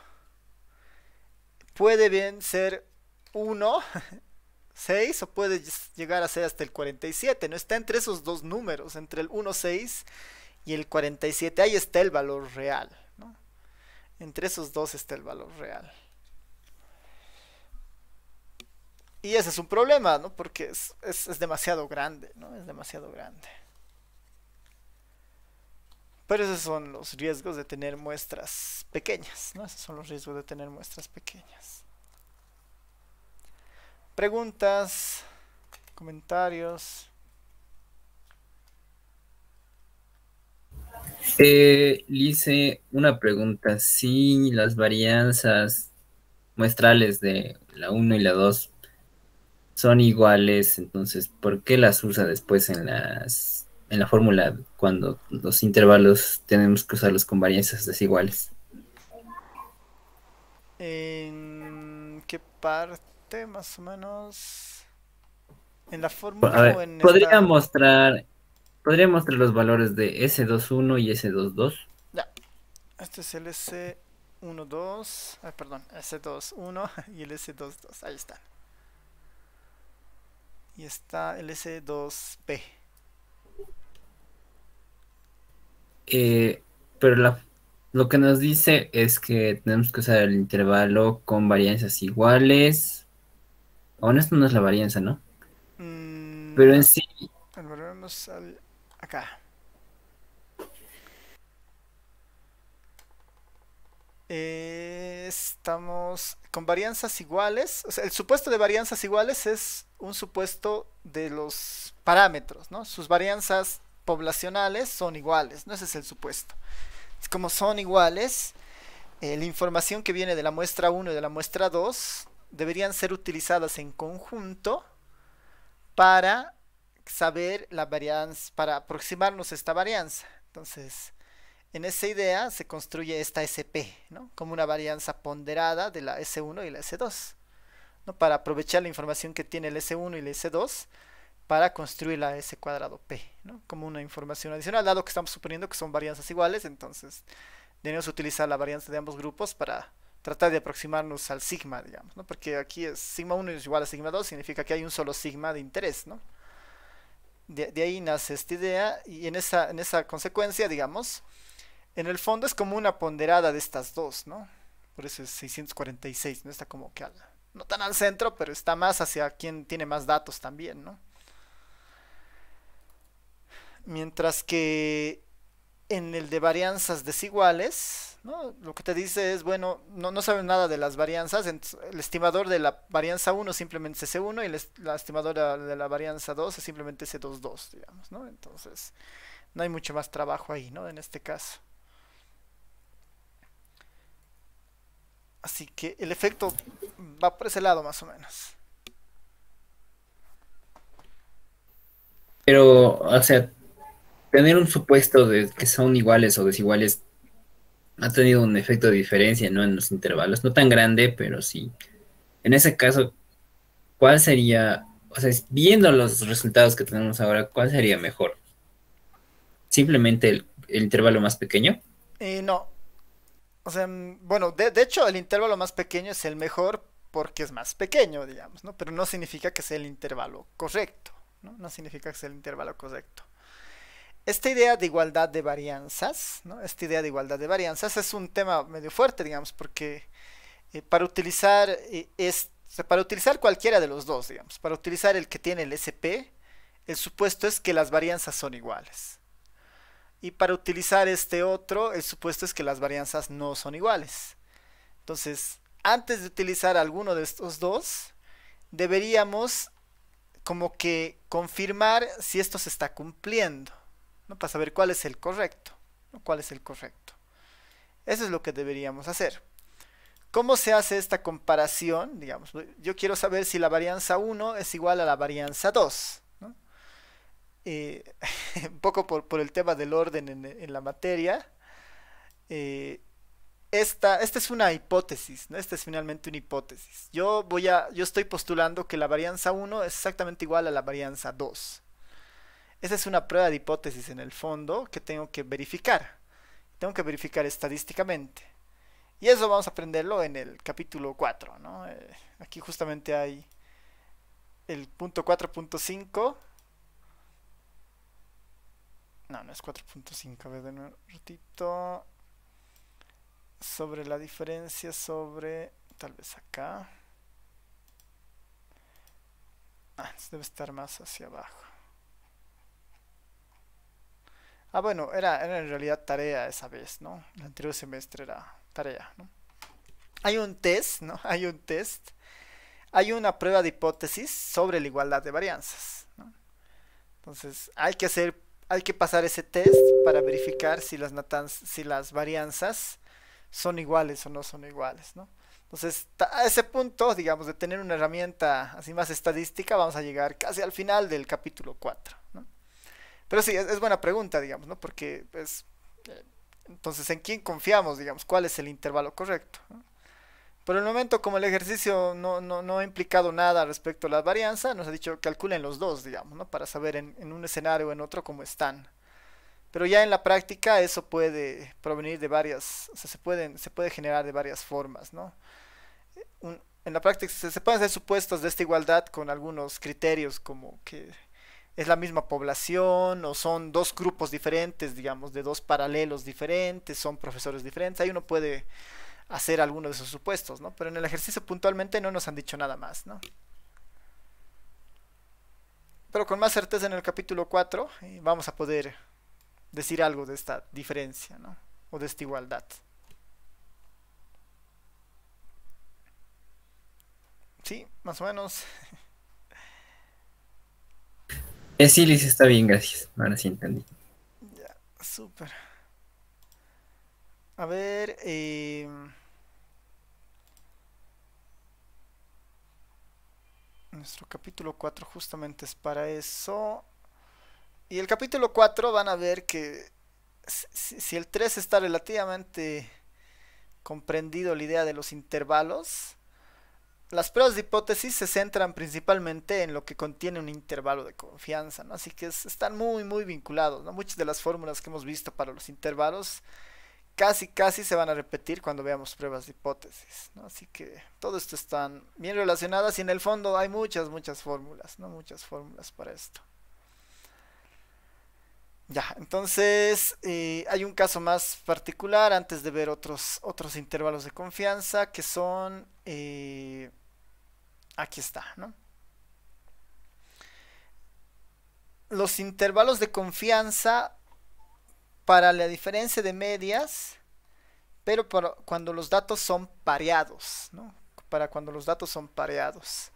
puede bien ser 1, 6 o puede llegar a ser hasta el 47, ¿no? Está entre esos dos números, entre el 1, 6 y el 47, ahí está el valor real, ¿no? Entre esos dos está el valor real. Y ese es un problema, ¿no? Porque es demasiado grande, ¿no? Es demasiado grande. Pero esos son los riesgos de tener muestras pequeñas, ¿no? Esos son los riesgos de tener muestras pequeñas. Preguntas, comentarios. Le una pregunta. Si las varianzas muestrales de la 1 y la 2 son iguales, entonces, ¿por qué las usa después en la fórmula cuando los intervalos tenemos que usarlos con varianzas desiguales? ¿En qué parte más o menos? ¿En la A fórmula o ver, en podría esta? mostrar, podría mostrar los valores de S21 y S22. Ya, este es el S12, perdón, S21 y el S22, ahí está. Y está el S2P. Pero lo que nos dice es que tenemos que usar el intervalo con varianzas iguales. Aún esto no es la varianza, ¿no? Pero en No, sí, volvemos acá. Estamos con varianzas iguales. O sea, el supuesto de varianzas iguales es un supuesto de los parámetros, ¿no? Sus varianzas poblacionales son iguales, ¿no? Ese es el supuesto. Como son iguales, la información que viene de la muestra 1 y de la muestra 2 deberían ser utilizadas en conjunto para saber la varianza, para aproximarnos a esta varianza. Entonces, En esa idea se construye esta SP, ¿no? Como una varianza ponderada de la S1 y la S2, ¿no? Para aprovechar la información que tiene el S1 y el S2 para construir la S cuadrado P, ¿no? Como una información adicional, dado que estamos suponiendo que son varianzas iguales, entonces debemos utilizar la varianza de ambos grupos para tratar de aproximarnos al sigma, digamos, ¿no? Porque aquí es sigma 1 es igual a sigma 2, significa que hay un solo sigma de interés, ¿no? De ahí nace esta idea y en esa consecuencia, digamos, en el fondo es como una ponderada de estas dos, ¿no? Por eso es 646, ¿no? Está como que no tan al centro, pero está más hacia quien tiene más datos también, ¿no? Mientras que en el de varianzas desiguales, ¿no? Lo que te dice es, bueno, no sabes nada de las varianzas, el estimador de la varianza 1 simplemente es C1 y la estimadora de la varianza 2 es simplemente C22, digamos, ¿no? Entonces, no hay mucho más trabajo ahí, ¿no? En este caso. Así que el efecto va por ese lado más o menos. Pero, o sea, tener un supuesto de que son iguales o desiguales ha tenido un efecto de diferencia, ¿no? En los intervalos, no tan grande, pero sí. En ese caso, ¿cuál sería, o sea, viendo los resultados que tenemos ahora, cuál sería mejor? ¿Simplemente el intervalo más pequeño? No, o sea, bueno, de hecho el intervalo más pequeño es el mejor porque es más pequeño, digamos, ¿no? Pero no significa que sea el intervalo correcto, ¿no? No significa que sea el intervalo correcto. Esta idea de igualdad de varianzas, ¿no? Esta idea de igualdad de varianzas es un tema medio fuerte, digamos, porque para utilizar para utilizar cualquiera de los dos, digamos, para utilizar el que tiene el SP, el supuesto es que las varianzas son iguales. Y para utilizar este otro, el supuesto es que las varianzas no son iguales. Entonces, antes de utilizar alguno de estos dos, deberíamos como que confirmar si esto se está cumpliendo, ¿no? Para saber cuál es el correcto, ¿no? ¿Cuál es el correcto? Eso es lo que deberíamos hacer. ¿Cómo se hace esta comparación? Digamos, yo quiero saber si la varianza 1 es igual a la varianza 2, ¿no? Eh, un poco por el tema del orden en la materia. eh, esta es una hipótesis, ¿no? Esta es finalmente una hipótesis. Yo estoy postulando que la varianza 1 es exactamente igual a la varianza 2. Esa es una prueba de hipótesis en el fondo que tengo que verificar. Tengo que verificar estadísticamente. Y eso vamos a aprenderlo en el capítulo 4, ¿no? Aquí justamente hay el punto 4.5. No es 4.5. A ver, de nuevo un ratito. Sobre la diferencia sobre... Tal vez acá. Debe estar más hacia abajo. Bueno, era en realidad tarea esa vez, ¿no? El anterior semestre era tarea, ¿no? Hay un test, ¿no? Hay un test. Hay una prueba de hipótesis sobre la igualdad de varianzas, ¿no? Entonces, hay que pasar ese test para verificar si si las varianzas son iguales o no son iguales, ¿no? Entonces, a ese punto, digamos, de tener una herramienta así más estadística, vamos a llegar casi al final del capítulo 4, ¿no? Pero sí, es buena pregunta, digamos, ¿no? Porque, pues, entonces, ¿en quién confiamos, digamos? ¿Cuál es el intervalo correcto? ¿No? Por el momento, como el ejercicio no ha implicado nada respecto a la varianza, nos ha dicho calculen los dos, digamos, ¿no? Para saber en un escenario o en otro cómo están. Pero ya en la práctica eso puede provenir de varias, o sea, se puede generar de varias formas, ¿no? En la práctica se pueden hacer supuestos de esta igualdad con algunos criterios como que es la misma población o son dos grupos diferentes, digamos, de dos paralelos diferentes, son profesores diferentes. Ahí uno puede hacer alguno de esos supuestos, ¿no? Pero en el ejercicio puntualmente no nos han dicho nada más, ¿no? Pero con más certeza en el capítulo 4 vamos a poder decir algo de esta diferencia, ¿no? O de esta igualdad. Sí, más o menos. Sí, Liz, está bien, gracias. Ahora sí entendí. Ya, súper. A ver, nuestro capítulo 4 justamente es para eso. Y el capítulo 4 van a ver que si el 3 está relativamente comprendido la idea de los intervalos, las pruebas de hipótesis se centran principalmente en lo que contiene un intervalo de confianza, ¿no? Así que están muy vinculados, ¿no? Muchas de las fórmulas que hemos visto para los intervalos casi se van a repetir cuando veamos pruebas de hipótesis, ¿no? Así que todo esto están bien relacionadas y en el fondo hay muchas fórmulas, ¿no? Muchas fórmulas para esto. Ya, entonces hay un caso más particular antes de ver otros intervalos de confianza que son, aquí está, ¿no? Los intervalos de confianza para la diferencia de medias, pero cuando los datos son pareados, ¿no? Para cuando los datos son pareados.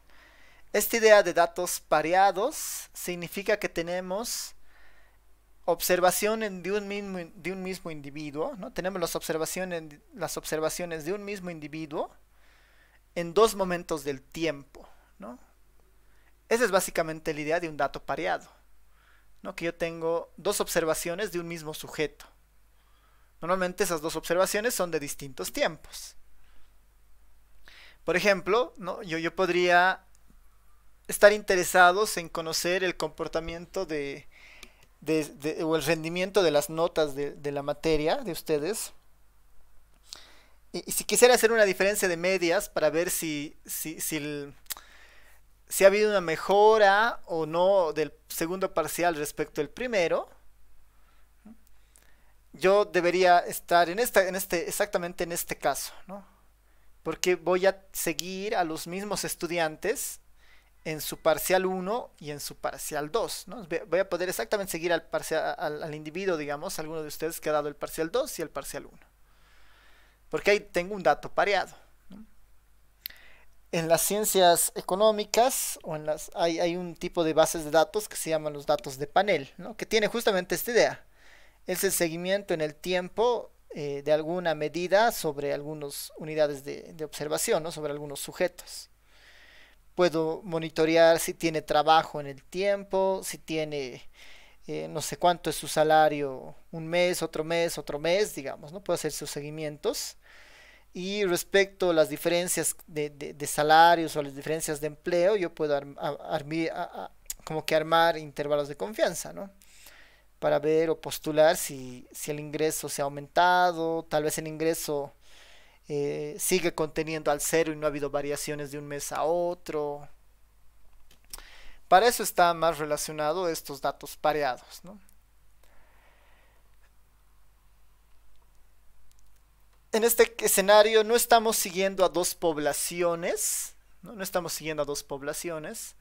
Esta idea de datos pareados significa que tenemos observación de un mismo individuo, ¿no? Tenemos las observaciones de un mismo individuo en dos momentos del tiempo, ¿no? Esa es básicamente la idea de un dato pareado, ¿no? Que yo tengo dos observaciones de un mismo sujeto. Normalmente esas dos observaciones son de distintos tiempos. Por ejemplo, ¿no? yo podría estar interesados en conocer el comportamiento o el rendimiento de las notas de la materia de ustedes. Y si quisiera hacer una diferencia de medias para ver si ha habido una mejora o no del segundo parcial respecto al primero, yo debería estar exactamente en este caso, ¿no? Porque voy a seguir a los mismos estudiantes en su parcial 1 y en su parcial 2, ¿no? Voy a poder exactamente seguir al individuo, digamos, alguno de ustedes que ha dado el parcial 2 y el parcial 1. Porque ahí tengo un dato pareado, ¿no? En las ciencias económicas hay un tipo de bases de datos que se llaman los datos de panel, ¿no? Que tiene justamente esta idea. Es el seguimiento en el tiempo de alguna medida sobre algunas unidades de observación, ¿no? Sobre algunos sujetos. Puedo monitorear si tiene trabajo en el tiempo, si tiene no sé cuánto es su salario, un mes, otro mes, digamos, ¿no? Puedo hacer sus seguimientos. Y respecto a las diferencias de salarios o las diferencias de empleo, yo puedo como que armar intervalos de confianza, ¿no? Para ver o postular si el ingreso se ha aumentado, tal vez el ingreso sigue conteniendo al cero y no ha habido variaciones de un mes a otro. Para eso está más relacionado estos datos pareados, ¿no? En este escenario no estamos siguiendo a dos poblaciones, ¿no? No estamos siguiendo a dos poblaciones,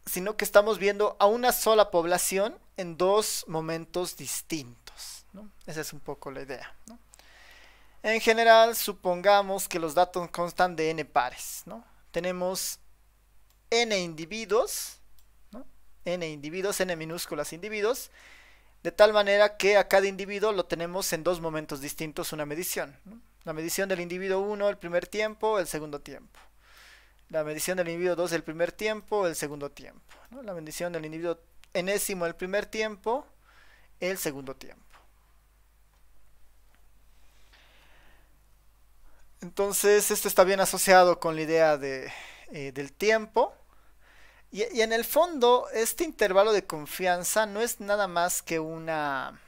sino que estamos viendo a una sola población en dos momentos distintos, ¿no? Esa es un poco la idea, ¿no? En general, supongamos que los datos constan de n pares, ¿no? Tenemos n individuos, ¿no? N minúsculas individuos, de tal manera que a cada individuo lo tenemos en dos momentos distintos una medición, ¿no? La medición del individuo 1 el primer tiempo, el segundo tiempo. La medición del individuo 2 el primer tiempo, el segundo tiempo, ¿no? La medición del individuo enésimo el primer tiempo, el segundo tiempo. Entonces esto está bien asociado con la idea del tiempo. Y en el fondo este intervalo de confianza no es nada más que una...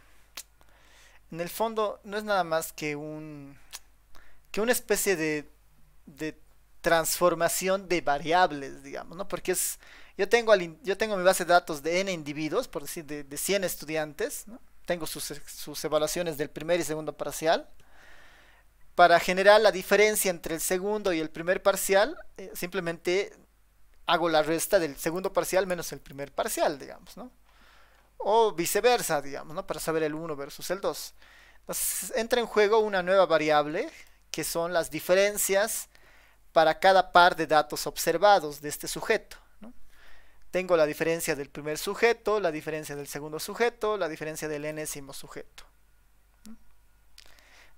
En el fondo no es nada más que una especie de transformación de variables, digamos, ¿no? Porque yo tengo mi base de datos de n individuos, por decir, de 100 estudiantes, ¿no? Tengo sus evaluaciones del primer y segundo parcial. Para generar la diferencia entre el segundo y el primer parcial, simplemente hago la resta del segundo parcial menos el primer parcial, digamos, ¿no? O viceversa, digamos, ¿no? Para saber el 1 versus el 2. Entonces entra en juego una nueva variable, que son las diferencias para cada par de datos observados de este sujeto, ¿no? Tengo la diferencia del primer sujeto, la diferencia del segundo sujeto, la diferencia del enésimo sujeto.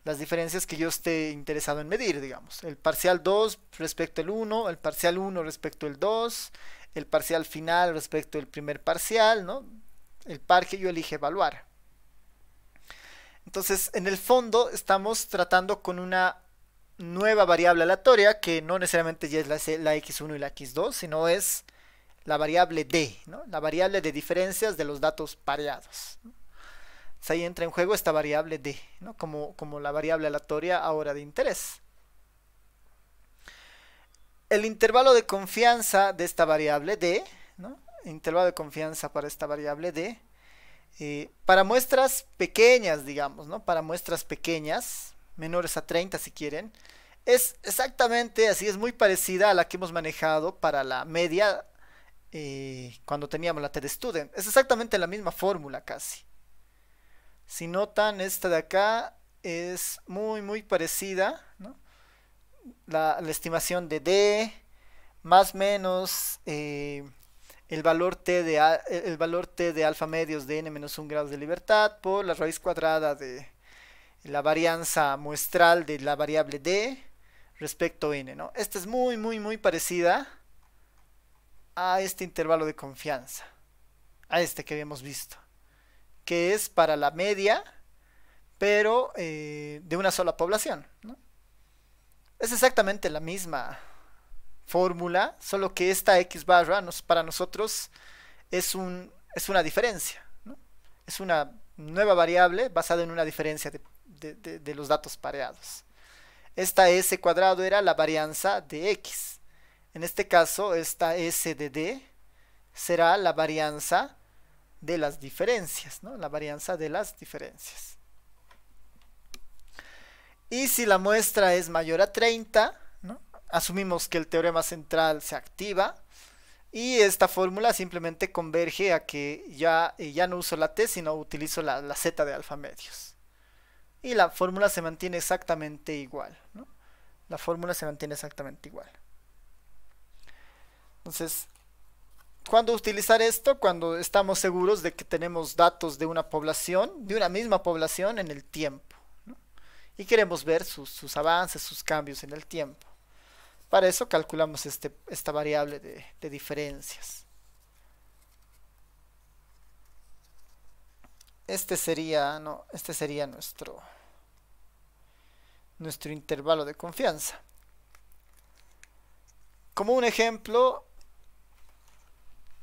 Las diferencias que yo esté interesado en medir, digamos. El parcial 2 respecto al 1, el parcial 1 respecto al 2, el parcial final respecto al primer parcial, ¿no? El par que yo elige evaluar. Entonces, en el fondo estamos tratando con una nueva variable aleatoria que no necesariamente ya es la x1 y la x2, sino es la variable d, ¿no? La variable de diferencias de los datos pareados, ¿no? Entonces ahí entra en juego esta variable d, ¿no? Como la variable aleatoria ahora de interés. El intervalo de confianza de esta variable d, ¿no? Intervalo de confianza para esta variable d, para muestras pequeñas, digamos, ¿no? Para muestras pequeñas, menores a 30 si quieren, es exactamente así, es muy parecida a la que hemos manejado para la media cuando teníamos la TestStudent. Es exactamente la misma fórmula casi. Si notan, esta de acá es muy parecida, ¿no? La estimación de D, más menos el valor t de alfa medios de n-1 grados de libertad por la raíz cuadrada de la varianza muestral de la variable d respecto a n, ¿no? Esta es muy parecida a este intervalo de confianza, a este que habíamos visto, que es para la media, pero de una sola población, ¿no? Es exactamente la misma fórmula, solo que esta x barra para nosotros es una diferencia, ¿no? Es una nueva variable basada en una diferencia de los datos pareados. Esta s cuadrado era la varianza de x. En este caso, esta s de d será la varianza de las diferencias, ¿no? La varianza de las diferencias. Y si la muestra es mayor a 30, ¿no? Asumimos que el teorema central se activa y esta fórmula simplemente converge a que ya no uso la t, sino utilizo la z de alfa medios. Y la fórmula se mantiene exactamente igual, ¿no? La fórmula se mantiene exactamente igual. Entonces, ¿cuándo utilizar esto? Cuando estamos seguros de que tenemos datos de una población, de una misma población en el tiempo, ¿no? Y queremos ver sus avances, sus cambios en el tiempo. Para eso calculamos esta variable de diferencias. Este sería nuestro intervalo de confianza. Como un ejemplo,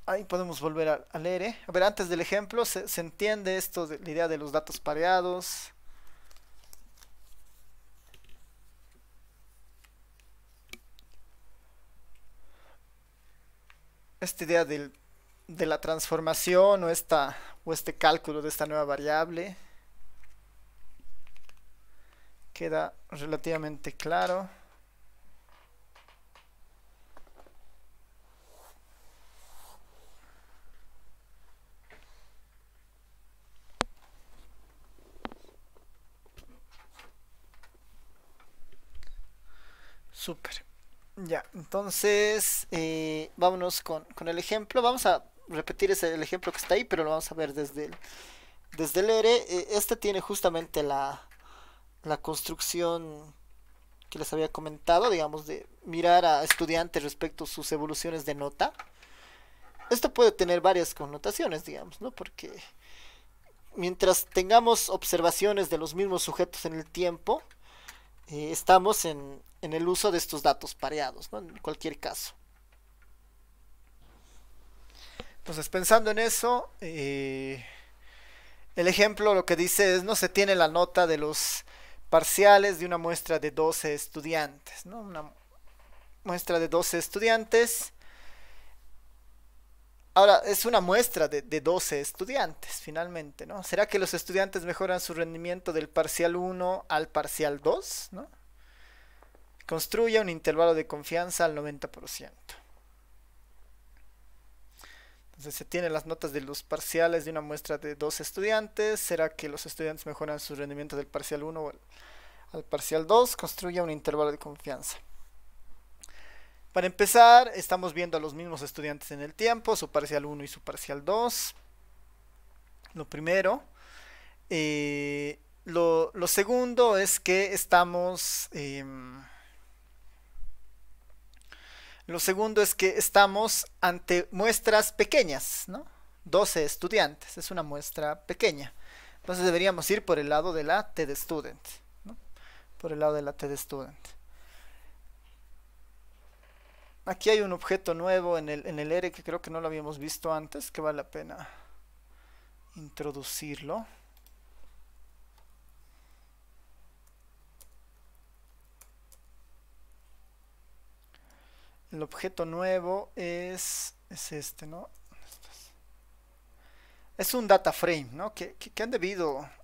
ahí podemos volver a leer. A ver, antes del ejemplo, se entiende esto de la idea de los datos pareados. Esta idea de la transformación o este cálculo de esta nueva variable queda relativamente claro. Súper. Ya, entonces vámonos con el ejemplo. Vamos a repetir el ejemplo que está ahí, pero lo vamos a ver desde el ERE. Este tiene justamente la construcción que les había comentado, digamos, de mirar a estudiantes respecto a sus evoluciones de nota. Esto puede tener varias connotaciones, digamos, ¿no? Porque mientras tengamos observaciones de los mismos sujetos en el tiempo, estamos en el uso de estos datos pareados, ¿no? En cualquier caso. Entonces, pensando en eso, el ejemplo lo que dice es, no se tiene la nota de los parciales de una muestra de 12 estudiantes, ¿no? Una muestra de 12 estudiantes. Ahora, es una muestra de 12 estudiantes, finalmente, ¿no? ¿Será que los estudiantes mejoran su rendimiento del parcial 1 al parcial 2, ¿no? Construye un intervalo de confianza al 90%. Entonces se tienen las notas de los parciales de una muestra de 12 estudiantes. ¿Será que los estudiantes mejoran su rendimiento del parcial 1 al parcial 2? Construye un intervalo de confianza. Para empezar, estamos viendo a los mismos estudiantes en el tiempo, su parcial 1 y su parcial 2. Lo primero. Lo segundo es que estamos... Lo segundo es que estamos ante muestras pequeñas, ¿no? 12 estudiantes, es una muestra pequeña. Entonces deberíamos ir por el lado de la T de student, ¿no? Por el lado de la T de student. Aquí hay un objeto nuevo en el ERE que creo que no lo habíamos visto antes, que vale la pena introducirlo. El objeto nuevo es este, ¿no? Es un data frame, ¿no? Que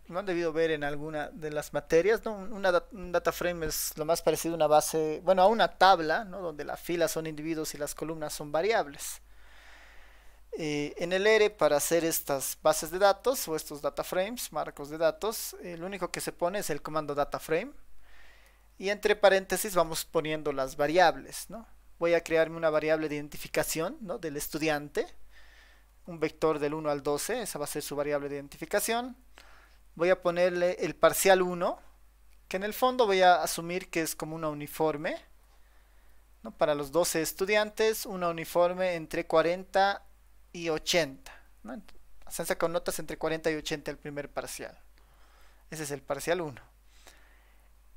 lo han debido ver en alguna de las materias, ¿no? Un data frame es lo más parecido a una base, bueno, a una tabla, ¿no? Donde las filas son individuos y las columnas son variables. En el ERE, para hacer estas bases de datos o estos data frames, marcos de datos, lo único que se pone es el comando data frame y entre paréntesis vamos poniendo las variables, ¿no? Voy a crearme una variable de identificación, ¿no? Del estudiante, un vector del 1 al 12, esa va a ser su variable de identificación. Voy a ponerle el parcial 1, que en el fondo voy a asumir que es como una uniforme, ¿no? Para los 12 estudiantes, una uniforme entre 40 y 80, ¿no? Se han sacado notas entre 40 y 80 el primer parcial. Ese es el parcial 1.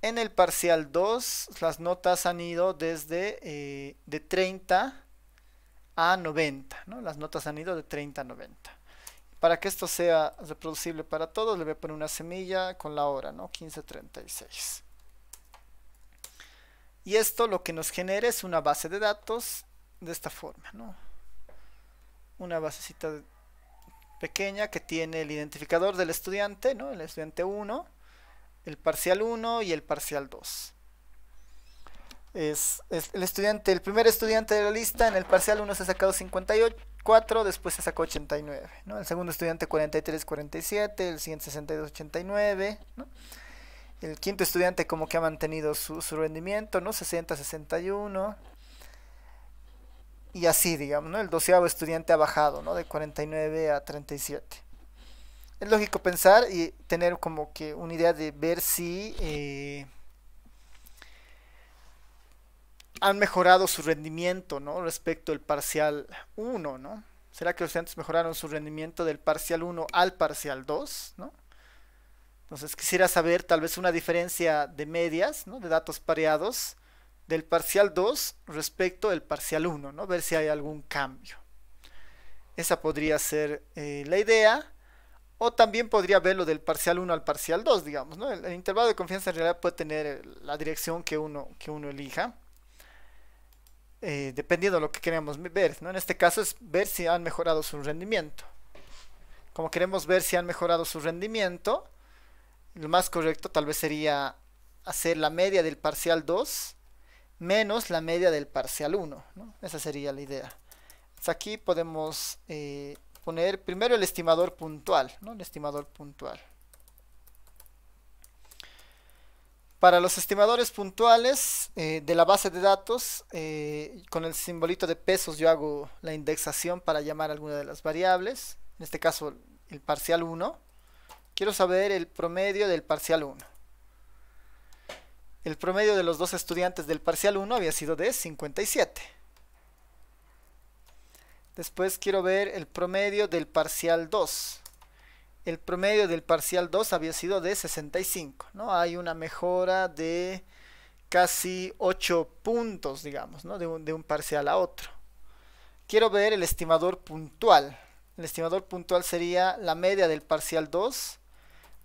En el parcial 2, las notas han ido desde de 30 a 90, ¿no? Las notas han ido de 30 a 90. Para que esto sea reproducible para todos, le voy a poner una semilla con la hora, ¿no? 15:36. Y esto lo que nos genera es una base de datos de esta forma, ¿no? Una basecita pequeña que tiene el identificador del estudiante, ¿no? El estudiante 1, el parcial 1 y el parcial 2. Es el primer estudiante de la lista. En el parcial 1 se ha sacado 54, después se sacó 89, ¿no? El segundo estudiante 43, 47, el siguiente 62, 89, ¿no? El quinto estudiante como que ha mantenido su rendimiento, ¿no? 60, 61. Y así, digamos, ¿no? El 12º estudiante ha bajado, ¿no? De 49 a 37. Es lógico pensar y tener como que una idea de ver si han mejorado su rendimiento, ¿no? Respecto al parcial 1, ¿no? ¿Será que los estudiantes mejoraron su rendimiento del parcial 1 al parcial 2, ¿no? Entonces quisiera saber tal vez una diferencia de medias, ¿no? De datos pareados del parcial 2 respecto al parcial 1, ¿no? Ver si hay algún cambio. Esa podría ser la idea. O también podría verlo del parcial 1 al parcial 2, digamos, ¿no? El intervalo de confianza en realidad puede tener la dirección que uno elija, dependiendo de lo que queremos ver, ¿no? En este caso es ver si han mejorado su rendimiento. Como queremos ver si han mejorado su rendimiento, lo más correcto tal vez sería hacer la media del parcial 2 menos la media del parcial 1, ¿no? Esa sería la idea. Entonces aquí podemos poner primero el estimador puntual, ¿no? El estimador puntual. Para los estimadores puntuales de la base de datos, con el simbolito de pesos yo hago la indexación para llamar alguna de las variables. En este caso el parcial 1. Quiero saber el promedio del parcial 1. El promedio de los dos estudiantes del parcial 1 había sido de 57. Después quiero ver el promedio del parcial 2. El promedio del parcial 2 había sido de 65, ¿no? Hay una mejora de casi 8 puntos, digamos, ¿no? De un parcial a otro. Quiero ver el estimador puntual. El estimador puntual sería la media del parcial 2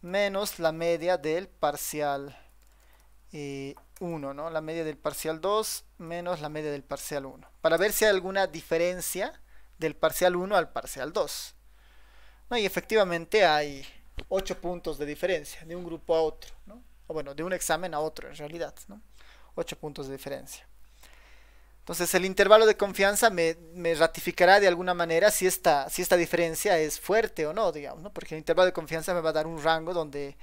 menos la media del parcial 1, ¿no? La media del parcial 2 menos la media del parcial 1. Para ver si hay alguna diferencia del parcial 1 al parcial 2. ¿No? Y efectivamente hay 8 puntos de diferencia de un grupo a otro, ¿no? O bueno, de un examen a otro en realidad, ¿no? 8 puntos de diferencia. Entonces el intervalo de confianza me ratificará de alguna manera si esta diferencia es fuerte o no, digamos, ¿no? Porque el intervalo de confianza me va a dar un rango donde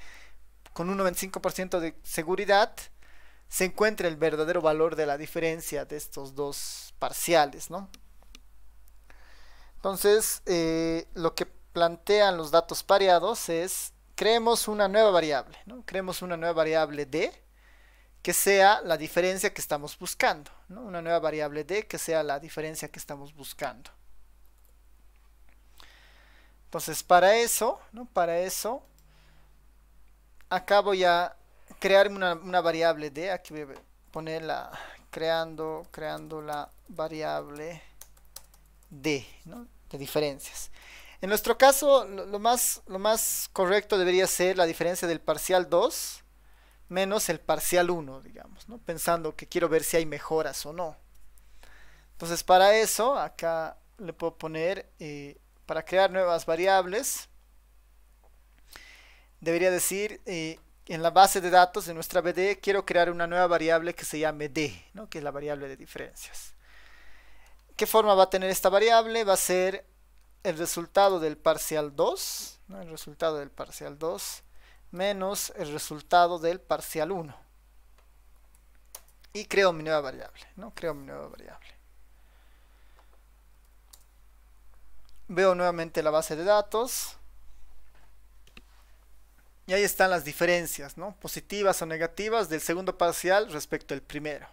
con un 95% de seguridad se encuentra el verdadero valor de la diferencia de estos dos parciales, ¿no? Entonces lo que plantean los datos pareados es creemos una nueva variable, ¿no? Creemos una nueva variable D que sea la diferencia que estamos buscando, ¿no? Una nueva variable D que sea la diferencia que estamos buscando. Entonces para eso, ¿no? Para eso acá voy a crear una variable D. Aquí voy a ponerla creando la variable D, ¿no? De diferencias. En nuestro caso, lo más correcto debería ser la diferencia del parcial 2 menos el parcial 1, digamos, ¿no? Pensando que quiero ver si hay mejoras o no. Entonces, para eso, acá le puedo poner, para crear nuevas variables, debería decir, en la base de datos de nuestra BD, quiero crear una nueva variable que se llame D, ¿no? Que es la variable de diferencias. ¿Qué forma va a tener esta variable? Va a ser el resultado del parcial 2, ¿no? El resultado del parcial 2 menos el resultado del parcial 1. Y creo mi nueva variable, ¿no? Creo mi nueva variable. Veo nuevamente la base de datos. Y ahí están las diferencias, ¿no? Positivas o negativas del segundo parcial respecto al primero.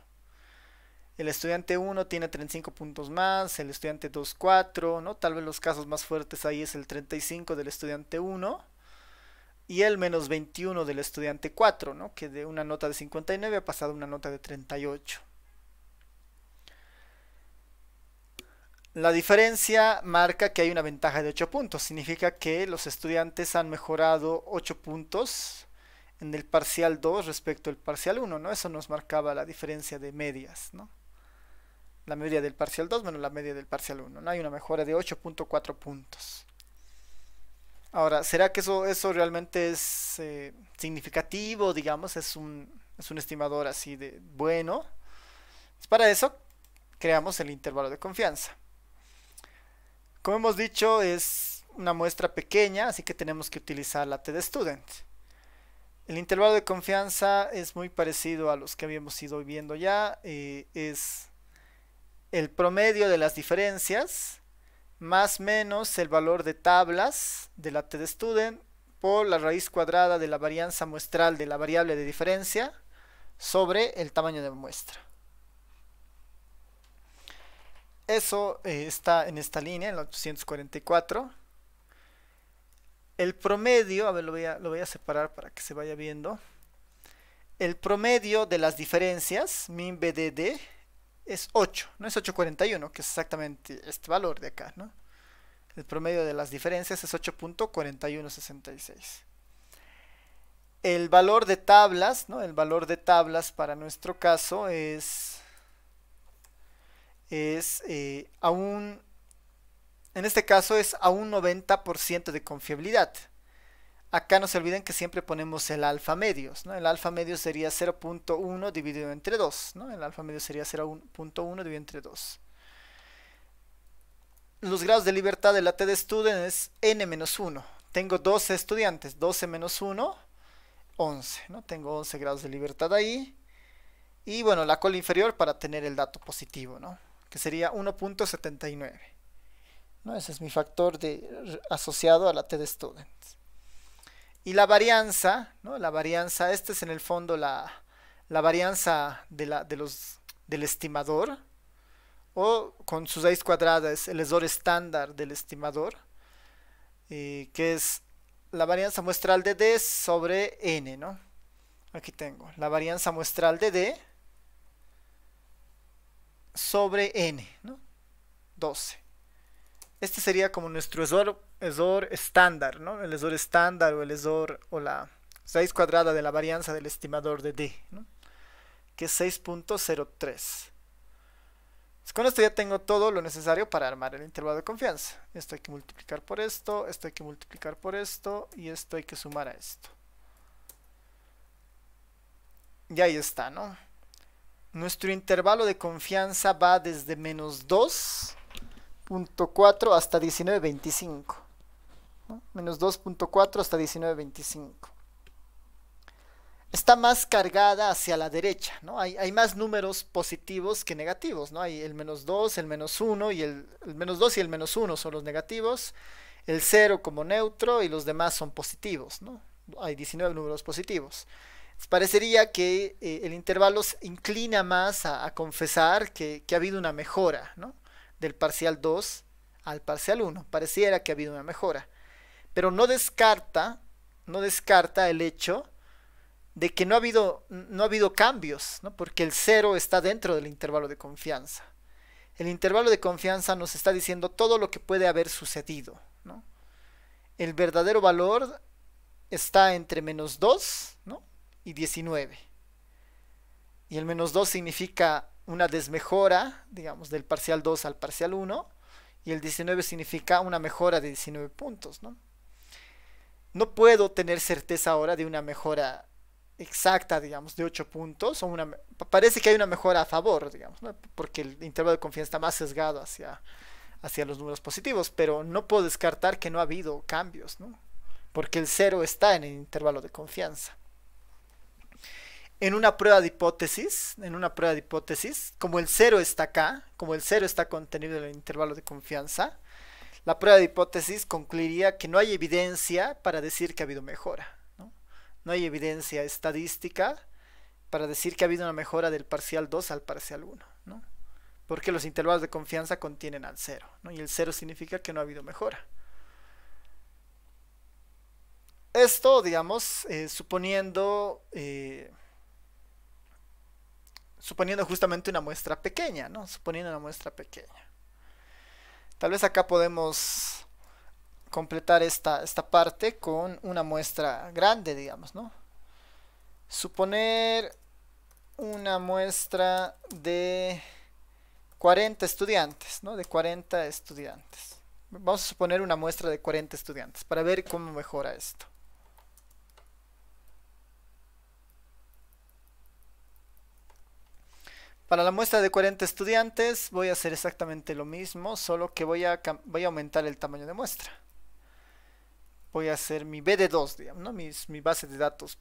El estudiante 1 tiene 35 puntos más, el estudiante 2, 4, ¿no? Tal vez los casos más fuertes ahí es el 35 del estudiante 1 y el menos 21 del estudiante 4, ¿no? Que de una nota de 59 ha pasado a una nota de 38. La diferencia marca que hay una ventaja de 8 puntos. Significa que los estudiantes han mejorado 8 puntos en el parcial 2 respecto al parcial 1, ¿no? Eso nos marcaba la diferencia de medias, ¿no? La media del parcial 2 menos la media del parcial 1, ¿no? Hay una mejora de 8.4 puntos. Ahora, ¿será que eso realmente es significativo, digamos? Es un estimador así de bueno. Para eso creamos el intervalo de confianza. Como hemos dicho, es una muestra pequeña, así que tenemos que utilizar la TDStudent. El intervalo de confianza es muy parecido a los que habíamos ido viendo ya. Es el promedio de las diferencias más menos el valor de tablas de la TDStudent por la raíz cuadrada de la varianza muestral de la variable de diferencia sobre el tamaño de muestra. Eso está en esta línea, en la 844. El promedio, a ver, lo voy a separar para que se vaya viendo. El promedio de las diferencias, min BDD, es 8, no es 841, que es exactamente este valor de acá, ¿no? El promedio de las diferencias es 8.4166. El valor de tablas, ¿no? El valor de tablas para nuestro caso es en este caso es a un 90% de confiabilidad. Acá no se olviden que siempre ponemos el alfa medios, ¿no? El alfa medio sería 0.1 dividido entre 2, ¿no? El alfa medio sería 0.1 dividido entre 2. Los grados de libertad de la TDStudent es n-1. Tengo 12 estudiantes, 12 menos 1, 11, ¿no? Tengo 11 grados de libertad ahí. Y bueno, la cola inferior para tener el dato positivo, ¿no? Que sería 1.79, ¿no? Ese es mi factor asociado a la TDStudent. Y la varianza, ¿no? La varianza, esta es en el fondo la varianza del estimador, o con su raíz cuadrada es el error estándar del estimador, que es la varianza muestral de D sobre N, ¿no? Aquí tengo la varianza muestral de D sobre N, ¿no? 12. Este sería como nuestro error estándar, ¿no? El error estándar o el error o la raíz cuadrada de la varianza del estimador de D, ¿no? Que es 6.03. Con esto ya tengo todo lo necesario para armar el intervalo de confianza. Esto hay que multiplicar por esto, esto hay que multiplicar por esto y esto hay que sumar a esto. Y ahí está, ¿no? Nuestro intervalo de confianza va desde menos 2.4 hasta 19.25, ¿no? Menos 2.4 hasta 19.25. Está más cargada hacia la derecha, ¿no? Hay más números positivos que negativos, ¿no? Hay el menos 2, el menos 1 y el menos 2 y el menos 1 son los negativos, el 0 como neutro y los demás son positivos, ¿no? Hay 19 números positivos. Parecería que el intervalo se inclina más a confesar que ha habido una mejora, ¿no? Del parcial 2 al parcial 1. Pareciera que ha habido una mejora, pero no descarta el hecho de que no ha habido cambios, ¿no? Porque el cero está dentro del intervalo de confianza. El intervalo de confianza nos está diciendo todo lo que puede haber sucedido, ¿no? El verdadero valor está entre -2, ¿no? y 19. Y el -2 significa una desmejora, digamos, del parcial 2 al parcial 1, y el 19 significa una mejora de 19 puntos, ¿no? No puedo tener certeza ahora de una mejora exacta, digamos, de 8 puntos, parece que hay una mejora a favor, digamos, ¿no? Porque el intervalo de confianza está más sesgado hacia los números positivos, pero no puedo descartar que no ha habido cambios, ¿no? Porque el cero está en el intervalo de confianza. En una prueba de hipótesis, como el cero está acá, como el cero está contenido en el intervalo de confianza, la prueba de hipótesis concluiría que no hay evidencia para decir que ha habido mejora, ¿no? No hay evidencia estadística para decir que ha habido una mejora del parcial 2 al parcial 1, ¿no? Porque los intervalos de confianza contienen al cero, ¿no? Y el cero significa que no ha habido mejora. Esto, digamos, suponiendo justamente una muestra pequeña, ¿no? Suponiendo una muestra pequeña. Tal vez acá podemos completar esta parte con una muestra grande, digamos, ¿no? Suponer una muestra de 40 estudiantes, ¿no? De 40 estudiantes. Vamos a suponer una muestra de 40 estudiantes para ver cómo mejora esto. Para la muestra de 40 estudiantes voy a hacer exactamente lo mismo, solo que voy a aumentar el tamaño de muestra. Voy a hacer mi BD2, digamos, ¿no? Mi base de datos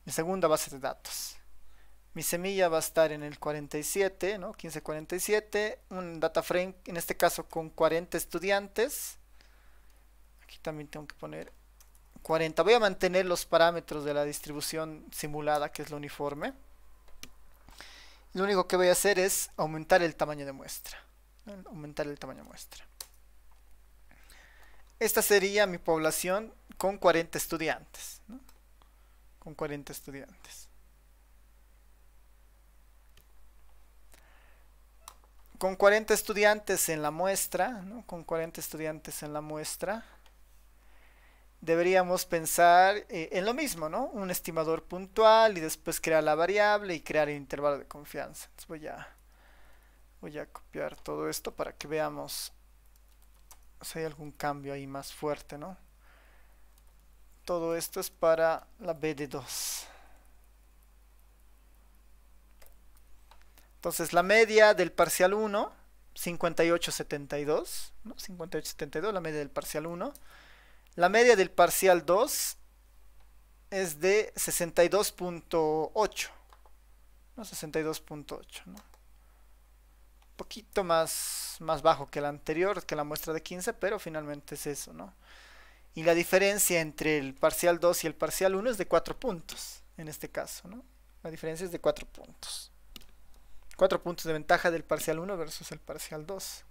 mi segunda base de datos. Mi semilla va a estar en el 47, ¿no? 1547, un data frame, en este caso con 40 estudiantes. Aquí también tengo que poner 40. Voy a mantener los parámetros de la distribución simulada, que es la uniforme. Lo único que voy a hacer es aumentar el tamaño de muestra. Aumentar el tamaño de muestra. Esta sería mi población con 40 estudiantes, ¿no? Con 40 estudiantes. Con 40 estudiantes en la muestra, ¿no? Con 40 estudiantes en la muestra, deberíamos pensar en lo mismo, ¿no? Un estimador puntual y después crear la variable y crear el intervalo de confianza. Entonces voy a copiar todo esto para que veamos si hay algún cambio ahí más fuerte, ¿no? Todo esto es para la BD2. Entonces la media del parcial 1, 58,72, ¿no? 58,72, la media del parcial 1. La media del parcial 2 es de 62,8, ¿no? 62,8, ¿no? Un poquito más bajo que la anterior, que la muestra de 15, pero finalmente es eso, ¿no? Y la diferencia entre el parcial 2 y el parcial 1 es de 4 puntos, en este caso, ¿no? La diferencia es de 4 puntos. 4 puntos de ventaja del parcial 1 versus el parcial 2.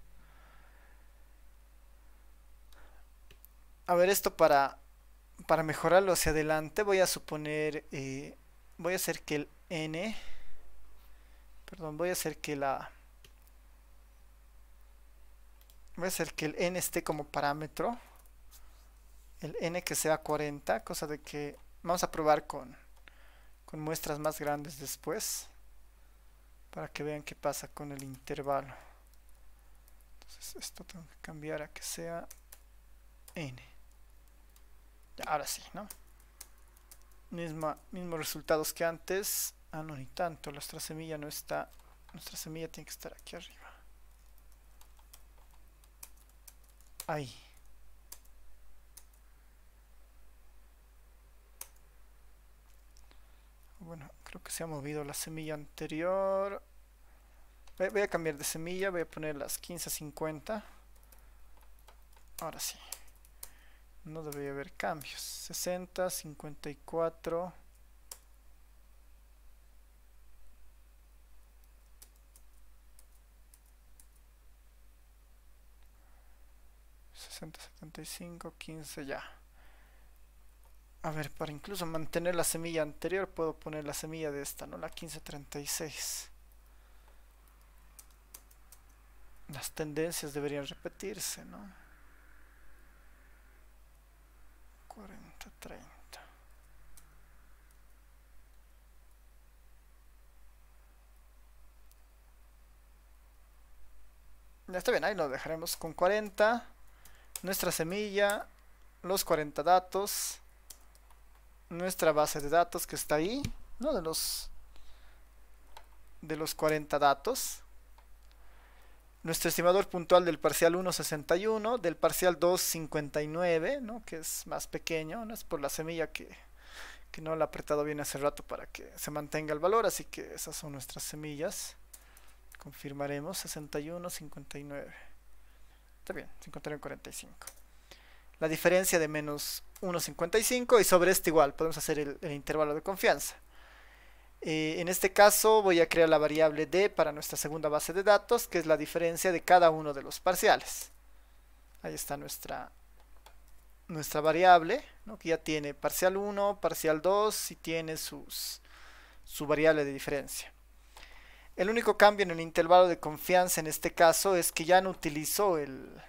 A ver, esto para mejorarlo hacia adelante, voy a suponer, voy a hacer que el n, perdón, voy a hacer que el n esté como parámetro, el n que sea 40, cosa de que vamos a probar con muestras más grandes después, para que vean qué pasa con el intervalo. Entonces esto tengo que cambiar a que sea n. Ya, ahora sí, ¿no? Mismos resultados que antes. Ah, no, ni tanto. Nuestra semilla no está. Nuestra semilla tiene que estar aquí arriba. Ahí. Bueno, creo que se ha movido la semilla anterior. Voy a cambiar de semilla. Voy a poner las 15,50. Ahora sí. No debería haber cambios. 60, 54. 60, 75, 15 ya. A ver, para incluso mantener la semilla anterior, puedo poner la semilla de esta, ¿no? La 1536. Las tendencias deberían repetirse, ¿no? 40, 30. Ya está bien, ahí lo dejaremos con 40. Nuestra semilla, los 40 datos, nuestra base de datos que está ahí, ¿no? De los 40 datos. Nuestro estimador puntual del parcial 1, 61, del parcial 2, 59, ¿no? Que es más pequeño, ¿no? Es por la semilla que no la he apretado bien hace rato para que se mantenga el valor, así que esas son nuestras semillas. Confirmaremos 61, 59. Está bien, 59, 45. La diferencia de menos 1,55 y sobre este igual podemos hacer el intervalo de confianza. En este caso voy a crear la variable d para nuestra segunda base de datos, que es la diferencia de cada uno de los parciales. Ahí está nuestra variable, ¿no? Que ya tiene parcial 1, parcial 2 y tiene su variable de diferencia. El único cambio en el intervalo de confianza en este caso es que ya no utilizo el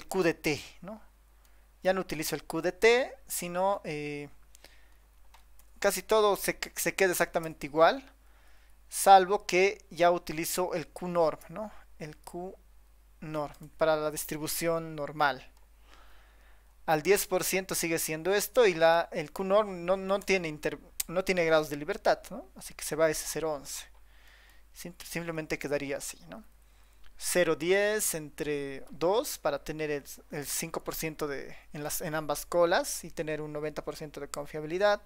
Q de t, ¿no? Ya no utilizo el Q de t, sino casi todo se queda exactamente igual, salvo que ya utilizo el Q norm, ¿no? El Q norm para la distribución normal. Al 10% sigue siendo esto y el Q norm no tiene grados de libertad, ¿no? Así que se va a ese 0,11. Simplemente quedaría así, ¿no? 0,10 entre 2 para tener el 5% en ambas colas y tener un 90% de confiabilidad.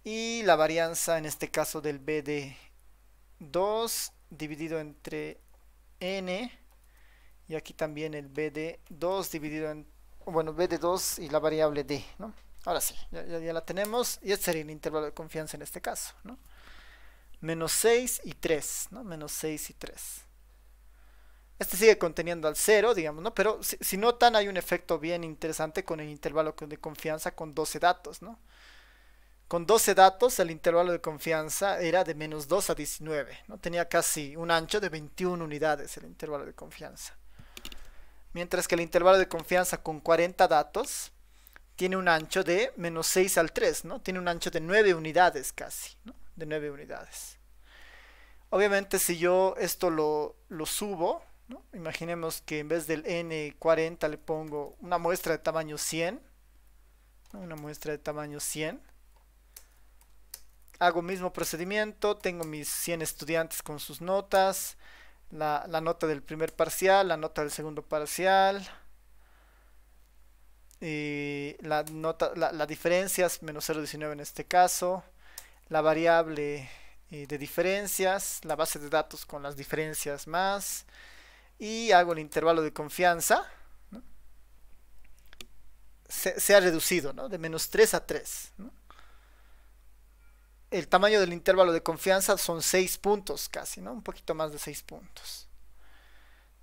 Y la varianza en este caso del B de 2 dividido entre n. Y aquí también el B de 2 dividido en... Bueno, B de 2 y la variable d, ¿no? Ahora sí, ya la tenemos. Y este sería el intervalo de confianza en este caso, ¿no? Menos 6 y 3, ¿no? Menos 6 y 3. Este sigue conteniendo al 0, digamos, ¿no? Pero si notan, hay un efecto bien interesante con el intervalo de confianza con 12 datos, ¿no? Con 12 datos, el intervalo de confianza era de menos 2 a 19, ¿no? Tenía casi un ancho de 21 unidades el intervalo de confianza. Mientras que el intervalo de confianza con 40 datos tiene un ancho de menos 6 al 3, ¿no? Tiene un ancho de 9 unidades casi, ¿no? De 9 unidades. Obviamente si yo esto lo subo, ¿no? Imaginemos que en vez del N40 le pongo una muestra de tamaño 100, ¿no? Una muestra de tamaño 100. Hago el mismo procedimiento, tengo mis 100 estudiantes con sus notas, la nota del primer parcial, la nota del segundo parcial, la diferencia es menos 0,19 en este caso, la variable de diferencias, la base de datos con las diferencias más, y hago el intervalo de confianza, ¿no? Se ha reducido, ¿no? De menos 3 a 3, ¿no? El tamaño del intervalo de confianza son 6 puntos casi, ¿no? Un poquito más de 6 puntos.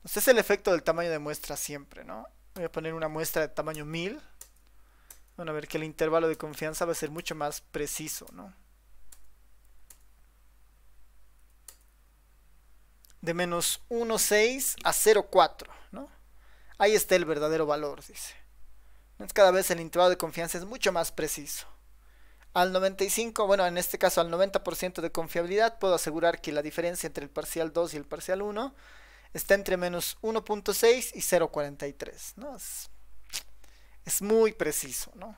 Este es el efecto del tamaño de muestra siempre, ¿no? Voy a poner una muestra de tamaño 1000. Van a ver que el intervalo de confianza va a ser mucho más preciso, ¿no? De menos 1,6 a 0,4, ¿no? Ahí está el verdadero valor, dice. Entonces cada vez el intervalo de confianza es mucho más preciso. Al 95, bueno, en este caso al 90% de confiabilidad, puedo asegurar que la diferencia entre el parcial 2 y el parcial 1 está entre menos 1,6 y 0,43, ¿no? Es muy preciso, ¿no?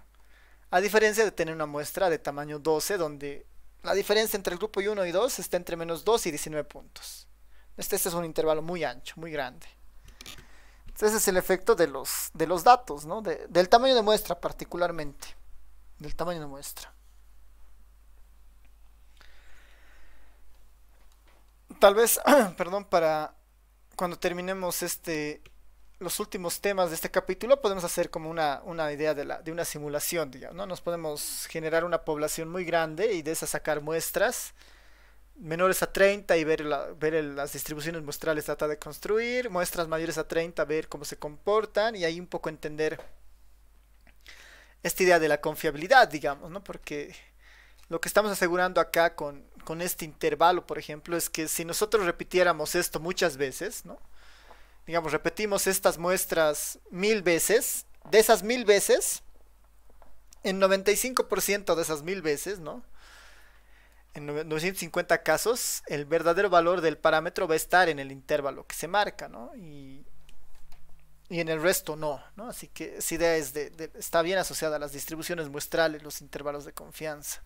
A diferencia de tener una muestra de tamaño 12, donde la diferencia entre el grupo 1 y 2 está entre menos 2 y 19 puntos. Este es un intervalo muy ancho, muy grande. Entonces ese es el efecto de los datos, ¿no? Del tamaño de muestra particularmente. Del tamaño de muestra. Tal vez, perdón, para cuando terminemos los últimos temas de este capítulo, podemos hacer como una idea de una simulación, digamos, ¿no? Nos podemos generar una población muy grande y de esa sacar muestras menores a 30 y ver las distribuciones muestrales, trata de construir, muestras mayores a 30, ver cómo se comportan y ahí un poco entender esta idea de la confiabilidad, digamos, ¿no? Porque lo que estamos asegurando acá con este intervalo, por ejemplo, es que si nosotros repitiéramos esto muchas veces, ¿no? Digamos, repetimos estas muestras 1000 veces, de esas 1000 veces, en 95% de esas 1000 veces, ¿no? En 950 casos, el verdadero valor del parámetro va a estar en el intervalo que se marca, ¿no? Y en el resto no, ¿no? Así que esa idea está bien asociada a las distribuciones muestrales, los intervalos de confianza.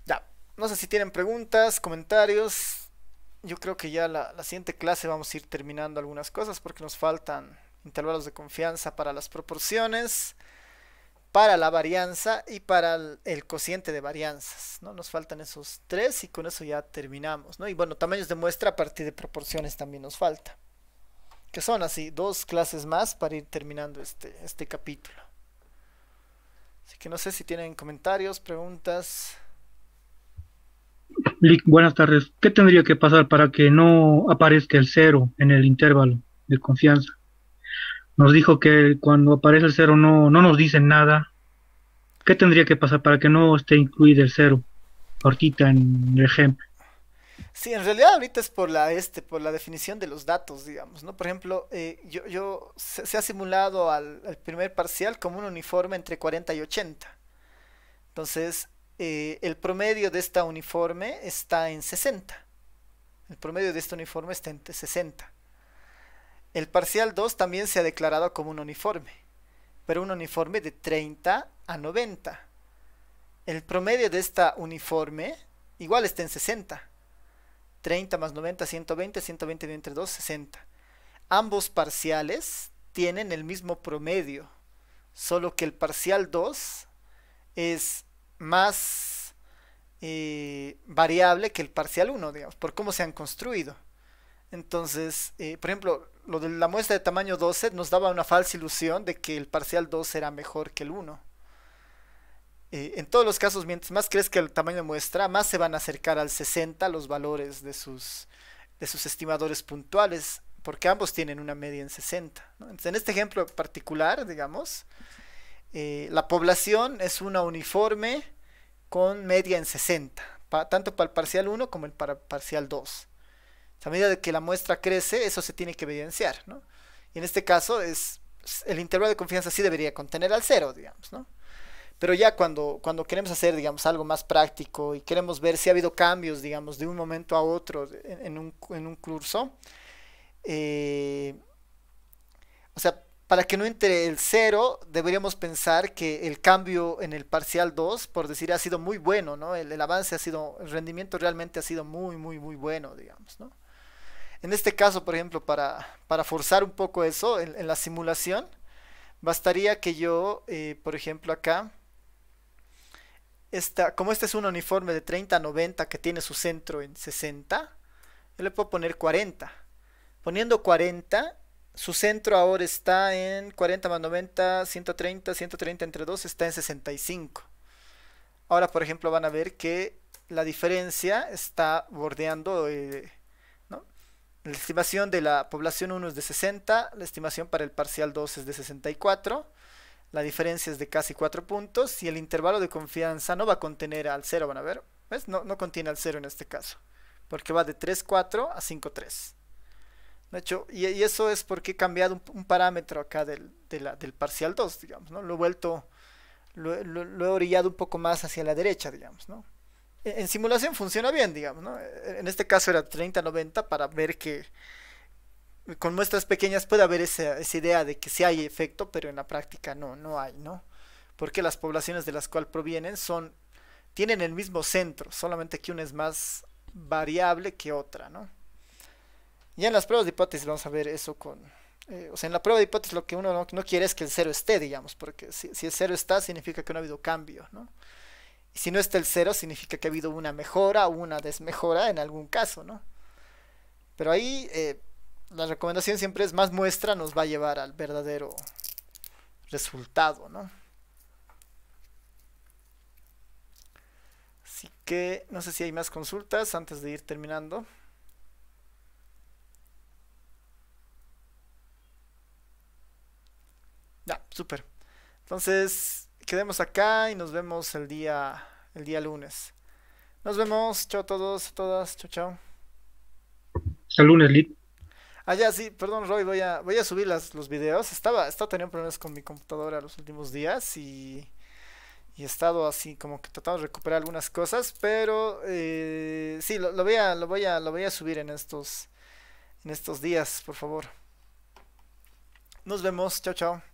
Ya, no sé si tienen preguntas, comentarios. Yo creo que ya la siguiente clase vamos a ir terminando algunas cosas porque nos faltan intervalos de confianza para las proporciones, para la varianza y para el cociente de varianzas, ¿no? Nos faltan esos tres y con eso ya terminamos, ¿no? Y bueno, tamaños de muestra a partir de proporciones también nos falta, que son así, 2 clases más para ir terminando este capítulo. Así que no sé si tienen comentarios, preguntas. Lick, buenas tardes. ¿Qué tendría que pasar para que no aparezca el cero en el intervalo de confianza? Nos dijo que cuando aparece el cero no nos dicen nada. ¿Qué tendría que pasar para que no esté incluido el cero? Ahorita en el ejemplo. Sí, en realidad ahorita es por la definición de los datos, digamos, ¿no? Por ejemplo, se ha simulado al primer parcial como un uniforme entre 40 y 80. Entonces, el promedio de esta uniforme está en 60. El promedio de este uniforme está en 60. El parcial 2 también se ha declarado como un uniforme, pero un uniforme de 30 a 90. El promedio de esta uniforme igual está en 60. 30 más 90, 120, 120 entre 2, 60. Ambos parciales tienen el mismo promedio, solo que el parcial 2 es más variable que el parcial 1, digamos, por cómo se han construido. Entonces, por ejemplo, lo de la muestra de tamaño 12 nos daba una falsa ilusión de que el parcial 2 era mejor que el 1. En todos los casos, mientras más crezca el tamaño de muestra, más se van a acercar al 60 los valores de sus estimadores puntuales, porque ambos tienen una media en 60, ¿no? Entonces, en este ejemplo particular, digamos, la población es una uniforme con media en 60, tanto para el parcial 1 como para el parcial 2. A medida de que la muestra crece, eso se tiene que evidenciar, ¿no? Y en este caso, el intervalo de confianza sí debería contener al 0, digamos, ¿no? Pero ya cuando queremos hacer, digamos, algo más práctico y queremos ver si ha habido cambios, digamos, de un momento a otro en un curso, o sea, para que no entre el 0, deberíamos pensar que el cambio en el parcial 2, por decir, ha sido muy bueno, ¿no? El avance el rendimiento realmente ha sido muy, muy, muy bueno, digamos, ¿no? En este caso, por ejemplo, para forzar un poco eso, en la simulación, bastaría que yo, por ejemplo, acá, como este es un uniforme de 30 a 90 que tiene su centro en 60, yo le puedo poner 40. Poniendo 40, su centro ahora está en 40 más 90, 130, 130 entre 2 está en 65. Ahora, por ejemplo, van a ver que la diferencia está bordeando, ¿no? La estimación de la población 1 es de 60, la estimación para el parcial 2 es de 64. La diferencia es de casi 4 puntos y el intervalo de confianza no va a contener al 0, van a ver. ¿Ves? No contiene al 0 en este caso, porque va de 3,4 a 5,3. De hecho, y eso es porque he cambiado un parámetro acá del parcial 2, digamos, ¿no? Lo he orillado un poco más hacia la derecha, digamos, ¿no? En simulación funciona bien, digamos, ¿no? En este caso era 30-90 para ver que con muestras pequeñas puede haber esa idea de que sí hay efecto, pero en la práctica no hay, ¿no? Porque las poblaciones de las cuales provienen tienen el mismo centro, solamente que una es más variable que otra, ¿no? Ya en las pruebas de hipótesis vamos a ver eso o sea, en la prueba de hipótesis lo que uno no quiere es que el 0 esté, digamos, porque si el 0 está, significa que no ha habido cambio, ¿no? Y si no está el 0, significa que ha habido una mejora o una desmejora en algún caso, ¿no? Pero ahí la recomendación siempre es más muestra nos va a llevar al verdadero resultado, ¿no? que no sé si hay más consultas antes de ir terminando. Ya, súper. Entonces, quedemos acá y nos vemos el día lunes. Nos vemos, chao a todos, a todas, chao, chao. Hasta el lunes, Lit. Ah, ya, sí, perdón, Roy, voy a subir los videos. Estaba teniendo problemas con mi computadora los últimos días y he estado así como que tratando de recuperar algunas cosas, pero sí, lo voy a subir en estos días, por favor. Nos vemos, chao, chao.